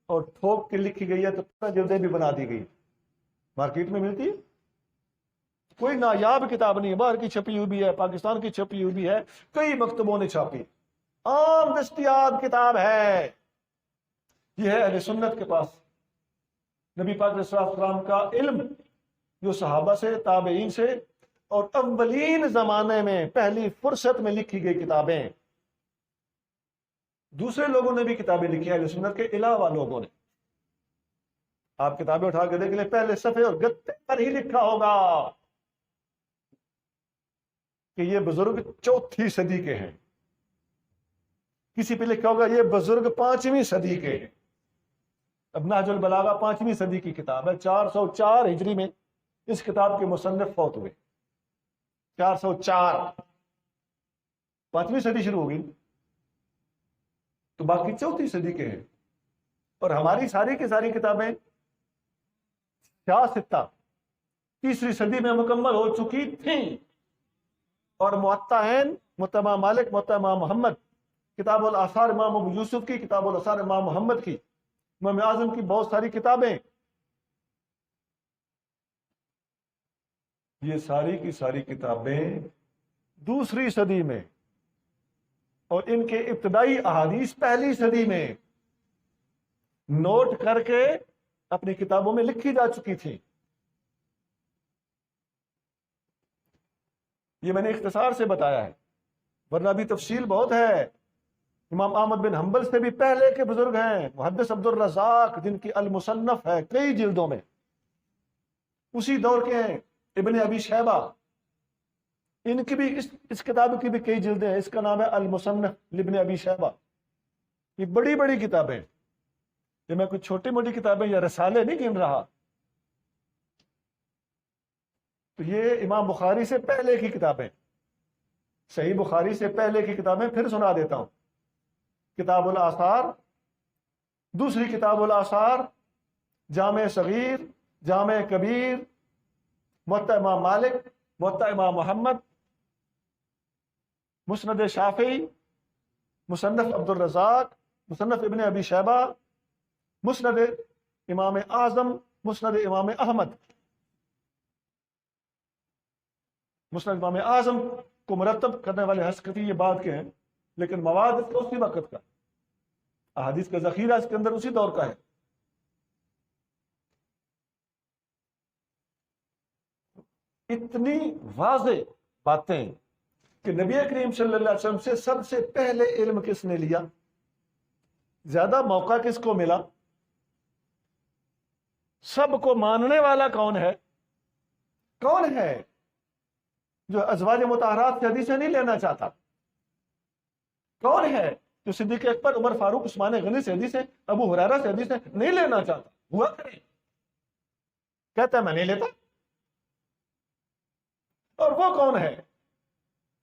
اور ٹھوک کے لکھی گئی ہے تو 15 جلدیں بھی بنا دی گئی، مارکیٹ میں ملتی ہے۔ کوئی نایاب کتاب نہیں ہے، باہر کی چھپی ہوئی بھی ہے، پاکستان کی چھپی ہوئی بھی ہے، کئی مکتبوں نے چھاپی، عام دستیاب کتاب ہے۔ یہ ہے اہل سنت کے پاس نبی پاک صلی اللہ علیہ وسلم کا علم، جو صحابہ سے، تابعین سے، اور اولین زمانے میں پہلی فرصت میں لکھی گئی کتابیں۔ دوسرے لوگوں نے بھی کتابیں لکھی، اہل سنت کے علاوہ لوگوں نے، آپ کتابیں اٹھا کے دیکھ لیں، پہلے صفحے اور گتے پر ہی لکھا ہوگا کہ یہ بزرگ 4تھی صدی کے ہیں، کسی پہ لکھا ہوگا یہ بزرگ 5ویں صدی کے ہیں۔ اب نہج البلاغہ 5ویں صدی کی کتاب ہے، 404 ہجری میں اس کتاب کے مصنف فوت ہوئے، 404، 5ویں صدی شروع ہوگی تو باقی 4تھی صدی کے ہیں۔ اور ہماری ساری کی ساری کتابیں سیاستہ 3ری صدی میں مکمل ہو چکی تھیں، اور موطا موطا امام مالک، موطا امام محمد، کتاب الاثار امام ابو یوسف کی، کتاب الاثار امام محمد کی، امام اعظم کی بہت ساری کتابیں، یہ ساری کی ساری کتابیں 2ری صدی میں، اور ان کے ابتدائی احادیث 1لی صدی میں نوٹ کر کے اپنی کتابوں میں لکھی جا چکی تھی۔ یہ میں نے اختصار سے بتایا ہے، ورنہ بھی تفصیل بہت ہے۔ امام احمد بن حنبل سے بھی پہلے کے بزرگ ہیں، محدث عبد الرزاق جن کی المصنف ہے کئی جلدوں میں، اسی دور کے ہیں۔ ابن ابی شیبہ، ان کی بھی اس کتاب کی بھی کئی جلدیں ہیں، اس کا نام ہے المصنف لابن ابی شیبہ۔ یہ بڑی بڑی کتابیں، یہ میں کچھ چھوٹی موٹی کتابیں یا رسالے نہیں گن رہا۔ تو یہ امام بخاری سے پہلے کی کتابیں، صحیح بخاری سے پہلے کی کتابیں پھر سنا دیتا ہوں۔ کتاب الاثار، 2ری کتاب الاثار، جامع صغیر، جامع کبیر، موطا امام مالک، موطا امام محمد، مسند شافعی، مصنف عبد الرزاق، مصنف ابن ابی شیبہ، مسند امام اعظم، مسند امام احمد۔ مسند امام اعظم کو مرتب کرنے والے حسکتی یہ بات کے ہیں، لیکن مواد اس کا اسی وقت کا، احادیث کا ذخیرہ اس کے اندر اسی دور کا ہے۔ اتنی واضح باتیں کہ نبی کریم صلی اللہ علیہ وسلم سے سب سے پہلے علم کس نے لیا، زیادہ موقع کس کو ملا، سب کو ماننے والا کون ہے؟ کون ہے جو ازواج مطہرات سے حدیثیں نہیں لینا چاہتا؟ کون ہے جو صدیق اکبر، عمر فاروق، عثمان غنی سے حدیثیں، ابو ہریرہ سے حدیثیں نہیں لینا چاہتا؟ ہوا کرے، کہتا ہے میں نہیں لیتا۔ اور وہ کون ہے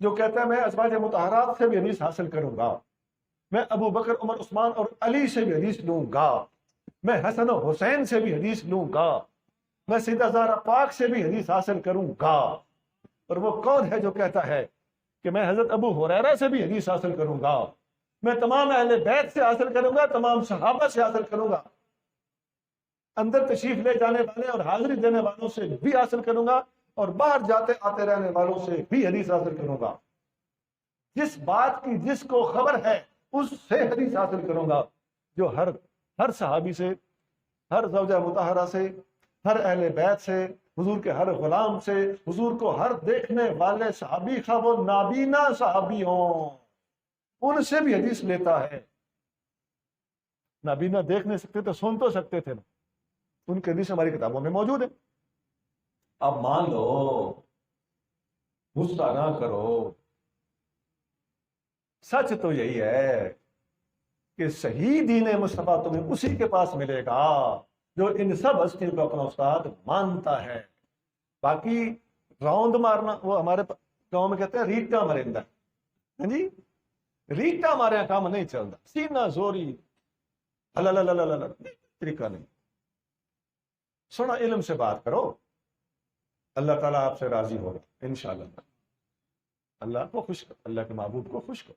جو کہتا ہے میں ازواج مطہرات سے بھی حدیث حاصل کروں گا، میں ابو بکر، عمر، عثمان اور علی سے بھی حدیث لوں گا، میں حسن و حسین سے بھی حدیث لوں گا، میں سیدہ زہرا پاک سے بھی حدیث حاصل کروں گا؟ اور وہ کون ہے جو کہتا ہے کہ میں حضرت ابو ہریرہ سے بھی حدیث حاصل کروں گا، میں تمام اہل بیت سے حاصل کروں گا، تمام صحابہ سے حاصل کروں گا، اندر تشریف لے جانے والے اور حاضری دینے والوں سے بھی حاصل کروں گا، اور باہر جاتے آتے رہنے والوں سے بھی حدیث حاصل کروں گا، جس بات کی جس کو خبر ہے اس سے حدیث حاصل کروں گا، جو ہر صحابی سے، ہر زوجہ مطہرہ سے، ہر اہل بیت سے، حضور کے ہر غلام سے، حضور کو ہر دیکھنے والے صحابی، خواہ وہ نابینا صحابی ہوں، ان سے بھی حدیث لیتا ہے۔ نابینا دیکھ نہیں سکتے تو سن تو سکتے تھے نا، ان کی حدیث ہماری کتابوں میں موجود ہے۔ اب مان لو، غصہ نہ کرو، سچ تو یہی ہے کہ صحیح دین مصطفیٰ تمہیں اسی کے پاس ملے گا جو ان سب ہستیوں کو اپنا استاد مانتا ہے۔ باقی راؤنڈ مارنا، وہ ہمارے گاؤں میں کہتے ہیں ریٹا مرندہ، ہاں جی، ریٹا مارے کام نہیں چلتا، سینہ زوری طریقہ نہیں۔ سونا علم سے بات کرو، اللہ تعالیٰ آپ سے راضی ہوگا انشاءاللہ، اللہ کو خوش کر، اللہ کے محبوب کو خوش کر۔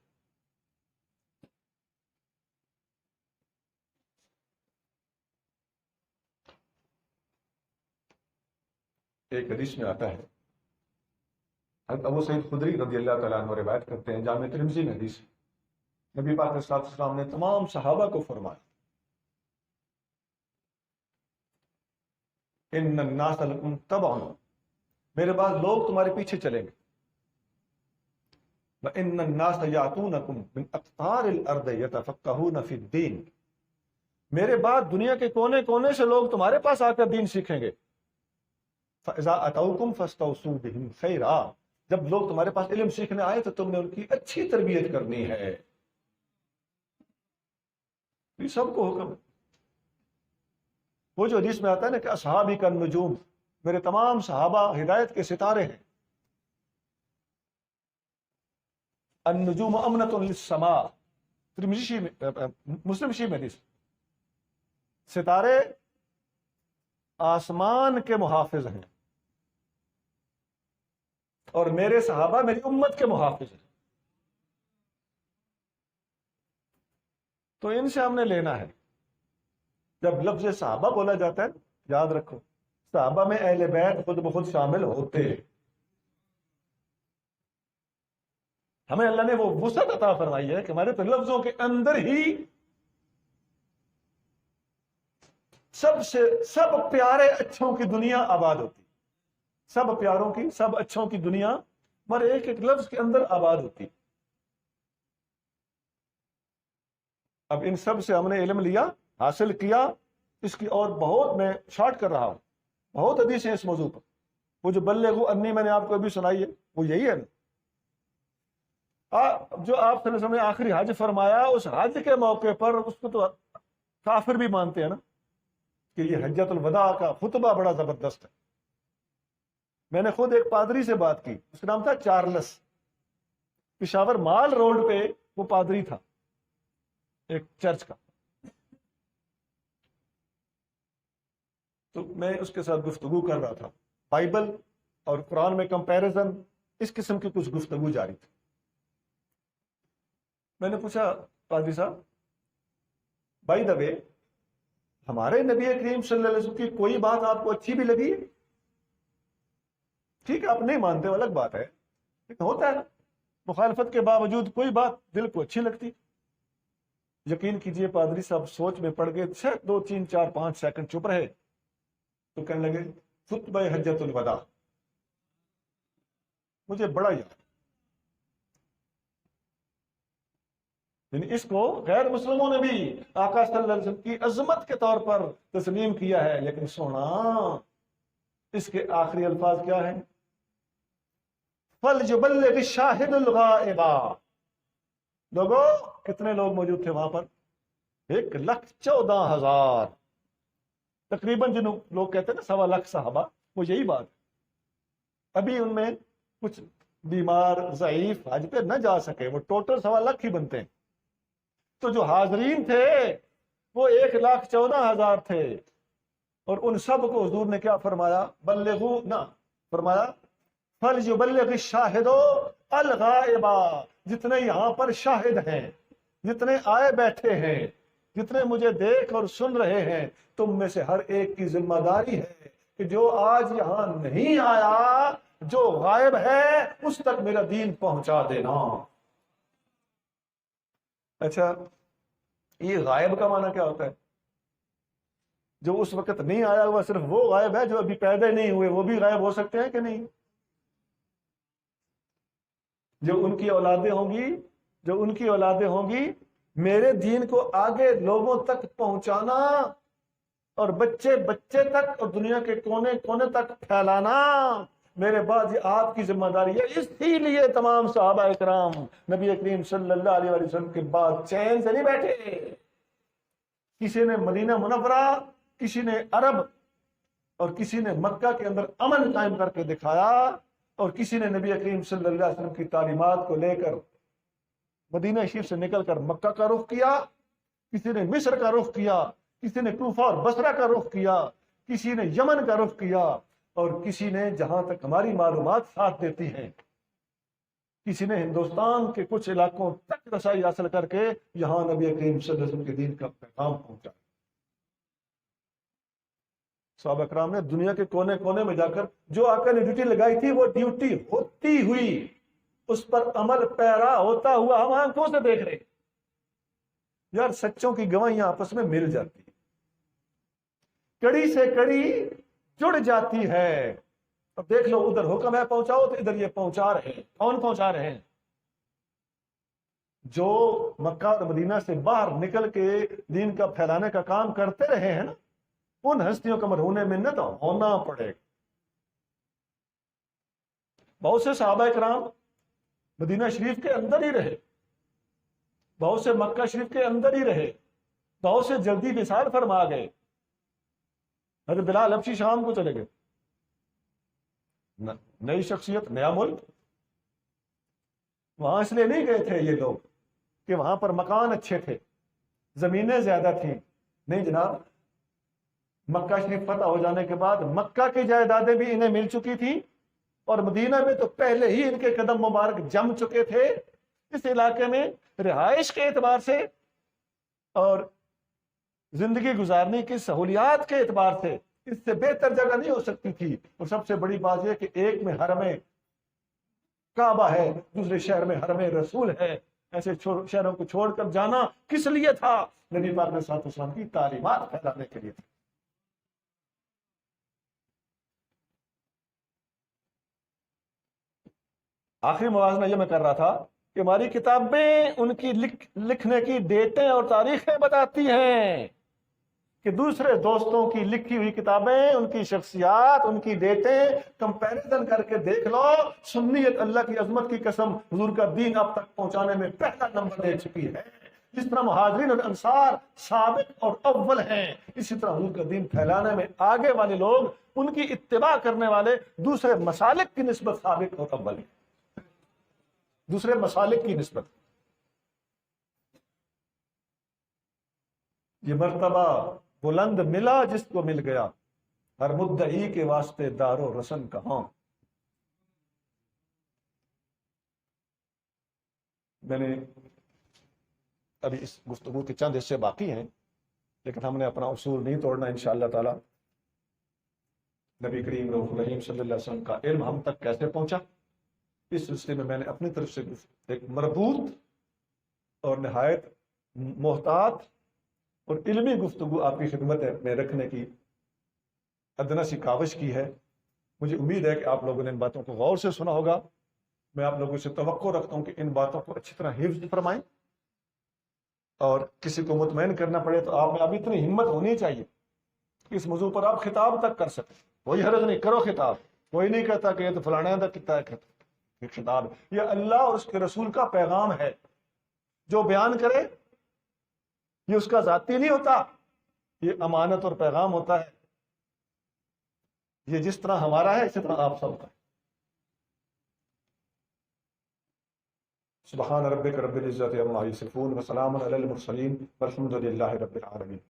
ایک حدیث میں آتا ہے، حضرت ابو سعید خدری رضی اللہ تعالیٰ عنہ روایت کرتے ہیں، جامع ترمذی میں حدیث ہے، نبی پاک صلی اللہ علیہ وسلم نے تمام صحابہ کو فرمایا، ان الناس لکم تبعا، میرے بعد لوگ تمہارے پیچھے چلیں گے، وَإِنَّ النَّاسَ يَأْتُونَكُمْ مِنْ أَقْطَارِ الْأَرْضِ يَتَفَقَّهُونَ فِي الدِّينِ، میرے بعد دنیا کے کونے کونے سے لوگ تمہارے پاس آ کر دین سیکھیں گے. فَإِذَا أَتَوْكُمْ فَاسْتَوْصُوا بِهِمْ خَيْرًا، جب لوگ تمہارے پاس علم سیکھنے آئے تو تم نے ان کی اچھی تربیت کرنی ہے. یہ سب کو حکم ہے. وہ جو حدیث میں آتا ہے نا کہ اصحابی کا نجوم، میرے تمام صحابہ ہدایت کے ستارے ہیں. النجوم امنۃ للسماء، مسلم شریف میں حدیث، ستارے آسمان کے محافظ ہیں اور میرے صحابہ میری امت کے محافظ ہیں. تو ان سے ہم نے لینا ہے. جب لفظ صحابہ بولا جاتا ہے یاد رکھو، صحابہ میں اہل بیت خود بخود شامل ہوتے. ہمیں اللہ نے وہ وسعت عطا فرمائی ہے کہ ہمارے تو لفظوں کے اندر ہی سب پیارے اچھوں کی دنیا آباد ہوتی، سب پیاروں کی، سب اچھوں کی دنیا ہمارے ایک ایک لفظ کے اندر آباد ہوتی. اب ان سب سے ہم نے علم لیا، حاصل کیا. اس کی اور بہت میں شارٹ کر رہا ہوں، بہت حدیثیں اس موضوع پر. وہ جو بلغوا انی میں نے آپ کو ابھی سنائی ہے وہ یہی ہے نا. جو آپ صلی اللہ علیہ وسلم نے آخری حج فرمایا، اس حج کے موقع پر اس کو تو کافر بھی مانتے ہیں نا کہ یہ حجۃ الوداع کا خطبہ بڑا زبردست ہے. میں نے خود ایک پادری سے بات کی، اس کا نام تھا چارلس، پشاور مال روڈ پہ وہ پادری تھا ایک چرچ کا. تو میں اس کے ساتھ گفتگو کر رہا تھا، بائبل اور قرآن میں کمپیریزن، اس قسم کی کچھ گفتگو جاری تھی. میں نے پوچھا پادری صاحب، بائی دا وے ہمارے نبی کریم صلی اللہ علیہ وسلم کی کوئی بات آپ کو اچھی بھی لگی؟ ٹھیک ہے آپ نہیں مانتے الگ بات ہے، لیکن ہوتا ہے نا مخالفت کے باوجود کوئی بات دل کو اچھی لگتی. یقین کیجئے پادری صاحب سوچ میں پڑ گئے، 2 3 4 5 سیکنڈ چپ رہے تو کہنے لگے خطبہ حجۃ الوداع. مجھے بڑا یاد، یعنی اس کو غیر مسلموں نے بھی آقا صلی اللہ علیہ وسلم کی عظمت کے طور پر تسلیم کیا ہے. لیکن سونا اس کے آخری الفاظ کیا ہیں؟ فَلْيُبَلِّغِ الشَّاهِدُ الْغَائِبَ. لوگوں کتنے لوگ موجود تھے وہاں پر؟ 1,14,000 تقریباً. جن لوگ کہتے ہیں نا 1.25 لاکھ صحابہ، وہ یہی بات ہے. ابھی ان میں کچھ بیمار ضعیف حج پہ نہ جا سکے، وہ ٹوٹل 1.25 لاکھ ہی بنتے ہیں. تو جو حاضرین تھے وہ 1,14,000 تھے. اور ان سب کو حضور نے کیا فرمایا؟ بلغو نہ فرمایا فَلْيُبَلِّغِ الشَّاهِدُ الْغَائِبَ. جتنے یہاں پر شاہد ہیں، جتنے آئے بیٹھے ہیں، جتنے مجھے دیکھ اور سن رہے ہیں، تم میں سے ہر ایک کی ذمہ داری ہے کہ جو آج یہاں نہیں آیا، جو غائب ہے، اس تک میرا دین پہنچا دینا. اچھا یہ غائب کا معنی کیا ہوتا ہے؟ جو اس وقت نہیں آیا ہوا صرف وہ غائب ہے، جو ابھی پیدا نہیں ہوئے وہ بھی غائب ہو سکتے ہیں کہ نہیں؟ جو ان کی اولادیں ہوں گی میرے دین کو آگے لوگوں تک پہنچانا اور بچے بچے تک اور دنیا کے کونے کونے تک پھیلانا، میرے بعد یہ آپ کی ذمہ داری ہے. اسی لیے تمام صحابہ اکرام نبی کریم صلی اللہ علیہ وسلم کے بعد چین سے نہیں بیٹھے. کسی نے مدینہ منورہ، کسی نے عرب، اور کسی نے مکہ کے اندر امن قائم کر کے دکھایا، اور کسی نے نبی کریم صلی اللہ علیہ وسلم کی تعلیمات کو لے کر مدینہ شریف سے نکل کر مکہ کا رخ کیا، کسی نے مصر کا رخ کیا، کسی نے کوفہ اور بصرہ کا رخ کیا، کسی نے یمن کا رخ کیا، اور کسی نے جہاں تک ہماری معلومات ساتھ دیتی ہیں کسی نے ہندوستان کے کچھ علاقوں تک رسائی حاصل کر کے یہاں نبی کریم صلی اللہ علیہ وسلم کے دین کا پیغام پہنچا. صحابہ کرام نے دنیا کے کونے کونے میں جا کر جو آقا نے ڈیوٹی لگائی تھی وہ ڈیوٹی ہوتی ہوئی، اس پر عمل پیرا ہوتا ہوا ہم آنکھوں سے دیکھ رہے. یار سچوں کی گواہیاں آپس میں مل جاتی، کڑی سے کڑی جڑ جاتی ہے. اب دیکھ لو ادھر حکم ہے پہنچاؤ تو ادھر یہ پہنچا رہے ہیں. کون پہنچا رہے ہیں؟ جو مکہ اور مدینہ سے باہر نکل کے دین کا پھیلانے کا کام کرتے رہے ہیں نا، ان ہستیوں کا مرہون منت ہونا پڑے گا۔ بہت سے صحابہ کرام مدینہ شریف کے اندر ہی رہے، بہت سے مکہ شریف کے اندر ہی رہے، بہت سے جلدی وصال فرما گئے۔ حضرت بلال حبشی شام کو چلے گئے، نئی شخصیت، نیا ملک۔ وہاں اس لیے نہیں گئے تھے یہ لوگ کہ وہاں پر مکان اچھے تھے، زمینیں زیادہ تھیں، نہیں جناب۔ مکہ شریف فتح ہو جانے کے بعد مکہ کی جائیدادیں بھی انہیں مل چکی تھی، اور مدینہ میں تو پہلے ہی ان کے قدم مبارک جم چکے تھے۔ اس علاقے میں رہائش کے اعتبار سے اور زندگی گزارنے کی سہولیات کے اعتبار سے اس سے بہتر جگہ نہیں ہو سکتی تھی۔ اور سب سے بڑی بات یہ کہ ایک میں حرم کعبہ ہے، دوسرے شہر میں حرم رسول ہے۔ ایسے شہروں کو چھوڑ کر جانا کس لیے تھا؟ نبی پاک علیہ الصلوۃ والسلام کی تعلیمات پھیلانے کے لیے تھی۔ آخری موازنہ یہ میں کر رہا تھا کہ ہماری کتابیں ان کی لکھنے کی ڈیٹیں اور تاریخیں بتاتی ہیں کہ دوسرے دوستوں کی لکھی ہوئی کتابیں، ان کی شخصیات، ان کی ڈیٹیں کمپیریزن کر کے دیکھ لو، سنیت اللہ کی عظمت کی قسم حضور کا دین اب تک پہنچانے میں پہلا نمبر دے چکی ہے۔ جس طرح مہاجرین اور انصار سابق اور اول ہیں، اسی طرح حضور کا دین پھیلانے میں آگے والے لوگ، ان کی اتباع کرنے والے دوسرے مسالک کی نسبت سابق اور اول ہیں، دوسرے مسالک کی نسبت۔ یہ مرتبہ بلند ملا جس کو مل گیا، ہر مدعی کے واسطے دار و رسن کہاں۔ میں نے ابھی اس گفتگو کے چند حصے باقی ہیں، لیکن ہم نے اپنا اصول نہیں توڑنا انشاءاللہ تعالی۔ نبی کریم رؤوف الرحیم صلی اللہ علیہ وسلم کا علم ہم تک کیسے پہنچا، اس سلسلے میں میں نے اپنی طرف سے ایک مربوط اور نہایت محتاط اور علمی گفتگو آپ کی خدمت میں رکھنے کی ادنا سی کاوش کی ہے۔ مجھے امید ہے کہ آپ لوگوں نے ان باتوں کو غور سے سنا ہوگا۔ میں آپ لوگوں سے توقع رکھتا ہوں کہ ان باتوں کو اچھی طرح حفظ فرمائیں، اور کسی کو مطمئن کرنا پڑے تو آپ میں اب اتنی ہمت ہونی چاہیے کہ اس موضوع پر آپ خطاب تک کر سکیں۔ کوئی حرج نہیں، کرو خطاب، کوئی نہیں کہتا کہ یہ تو فلانے دا کتا ہے خطاب۔ یہ اللہ اور اس کے رسول کا پیغام ہے، جو بیان کرے یہ اس کا ذاتی نہیں ہوتا، یہ امانت اور پیغام ہوتا ہے۔ یہ جس طرح ہمارا ہے اسی طرح آپ سب کا ہے۔ سبحان ربک رب العزت عما یصفون وسلام علی المرسلین والحمد للہ رب العالمین۔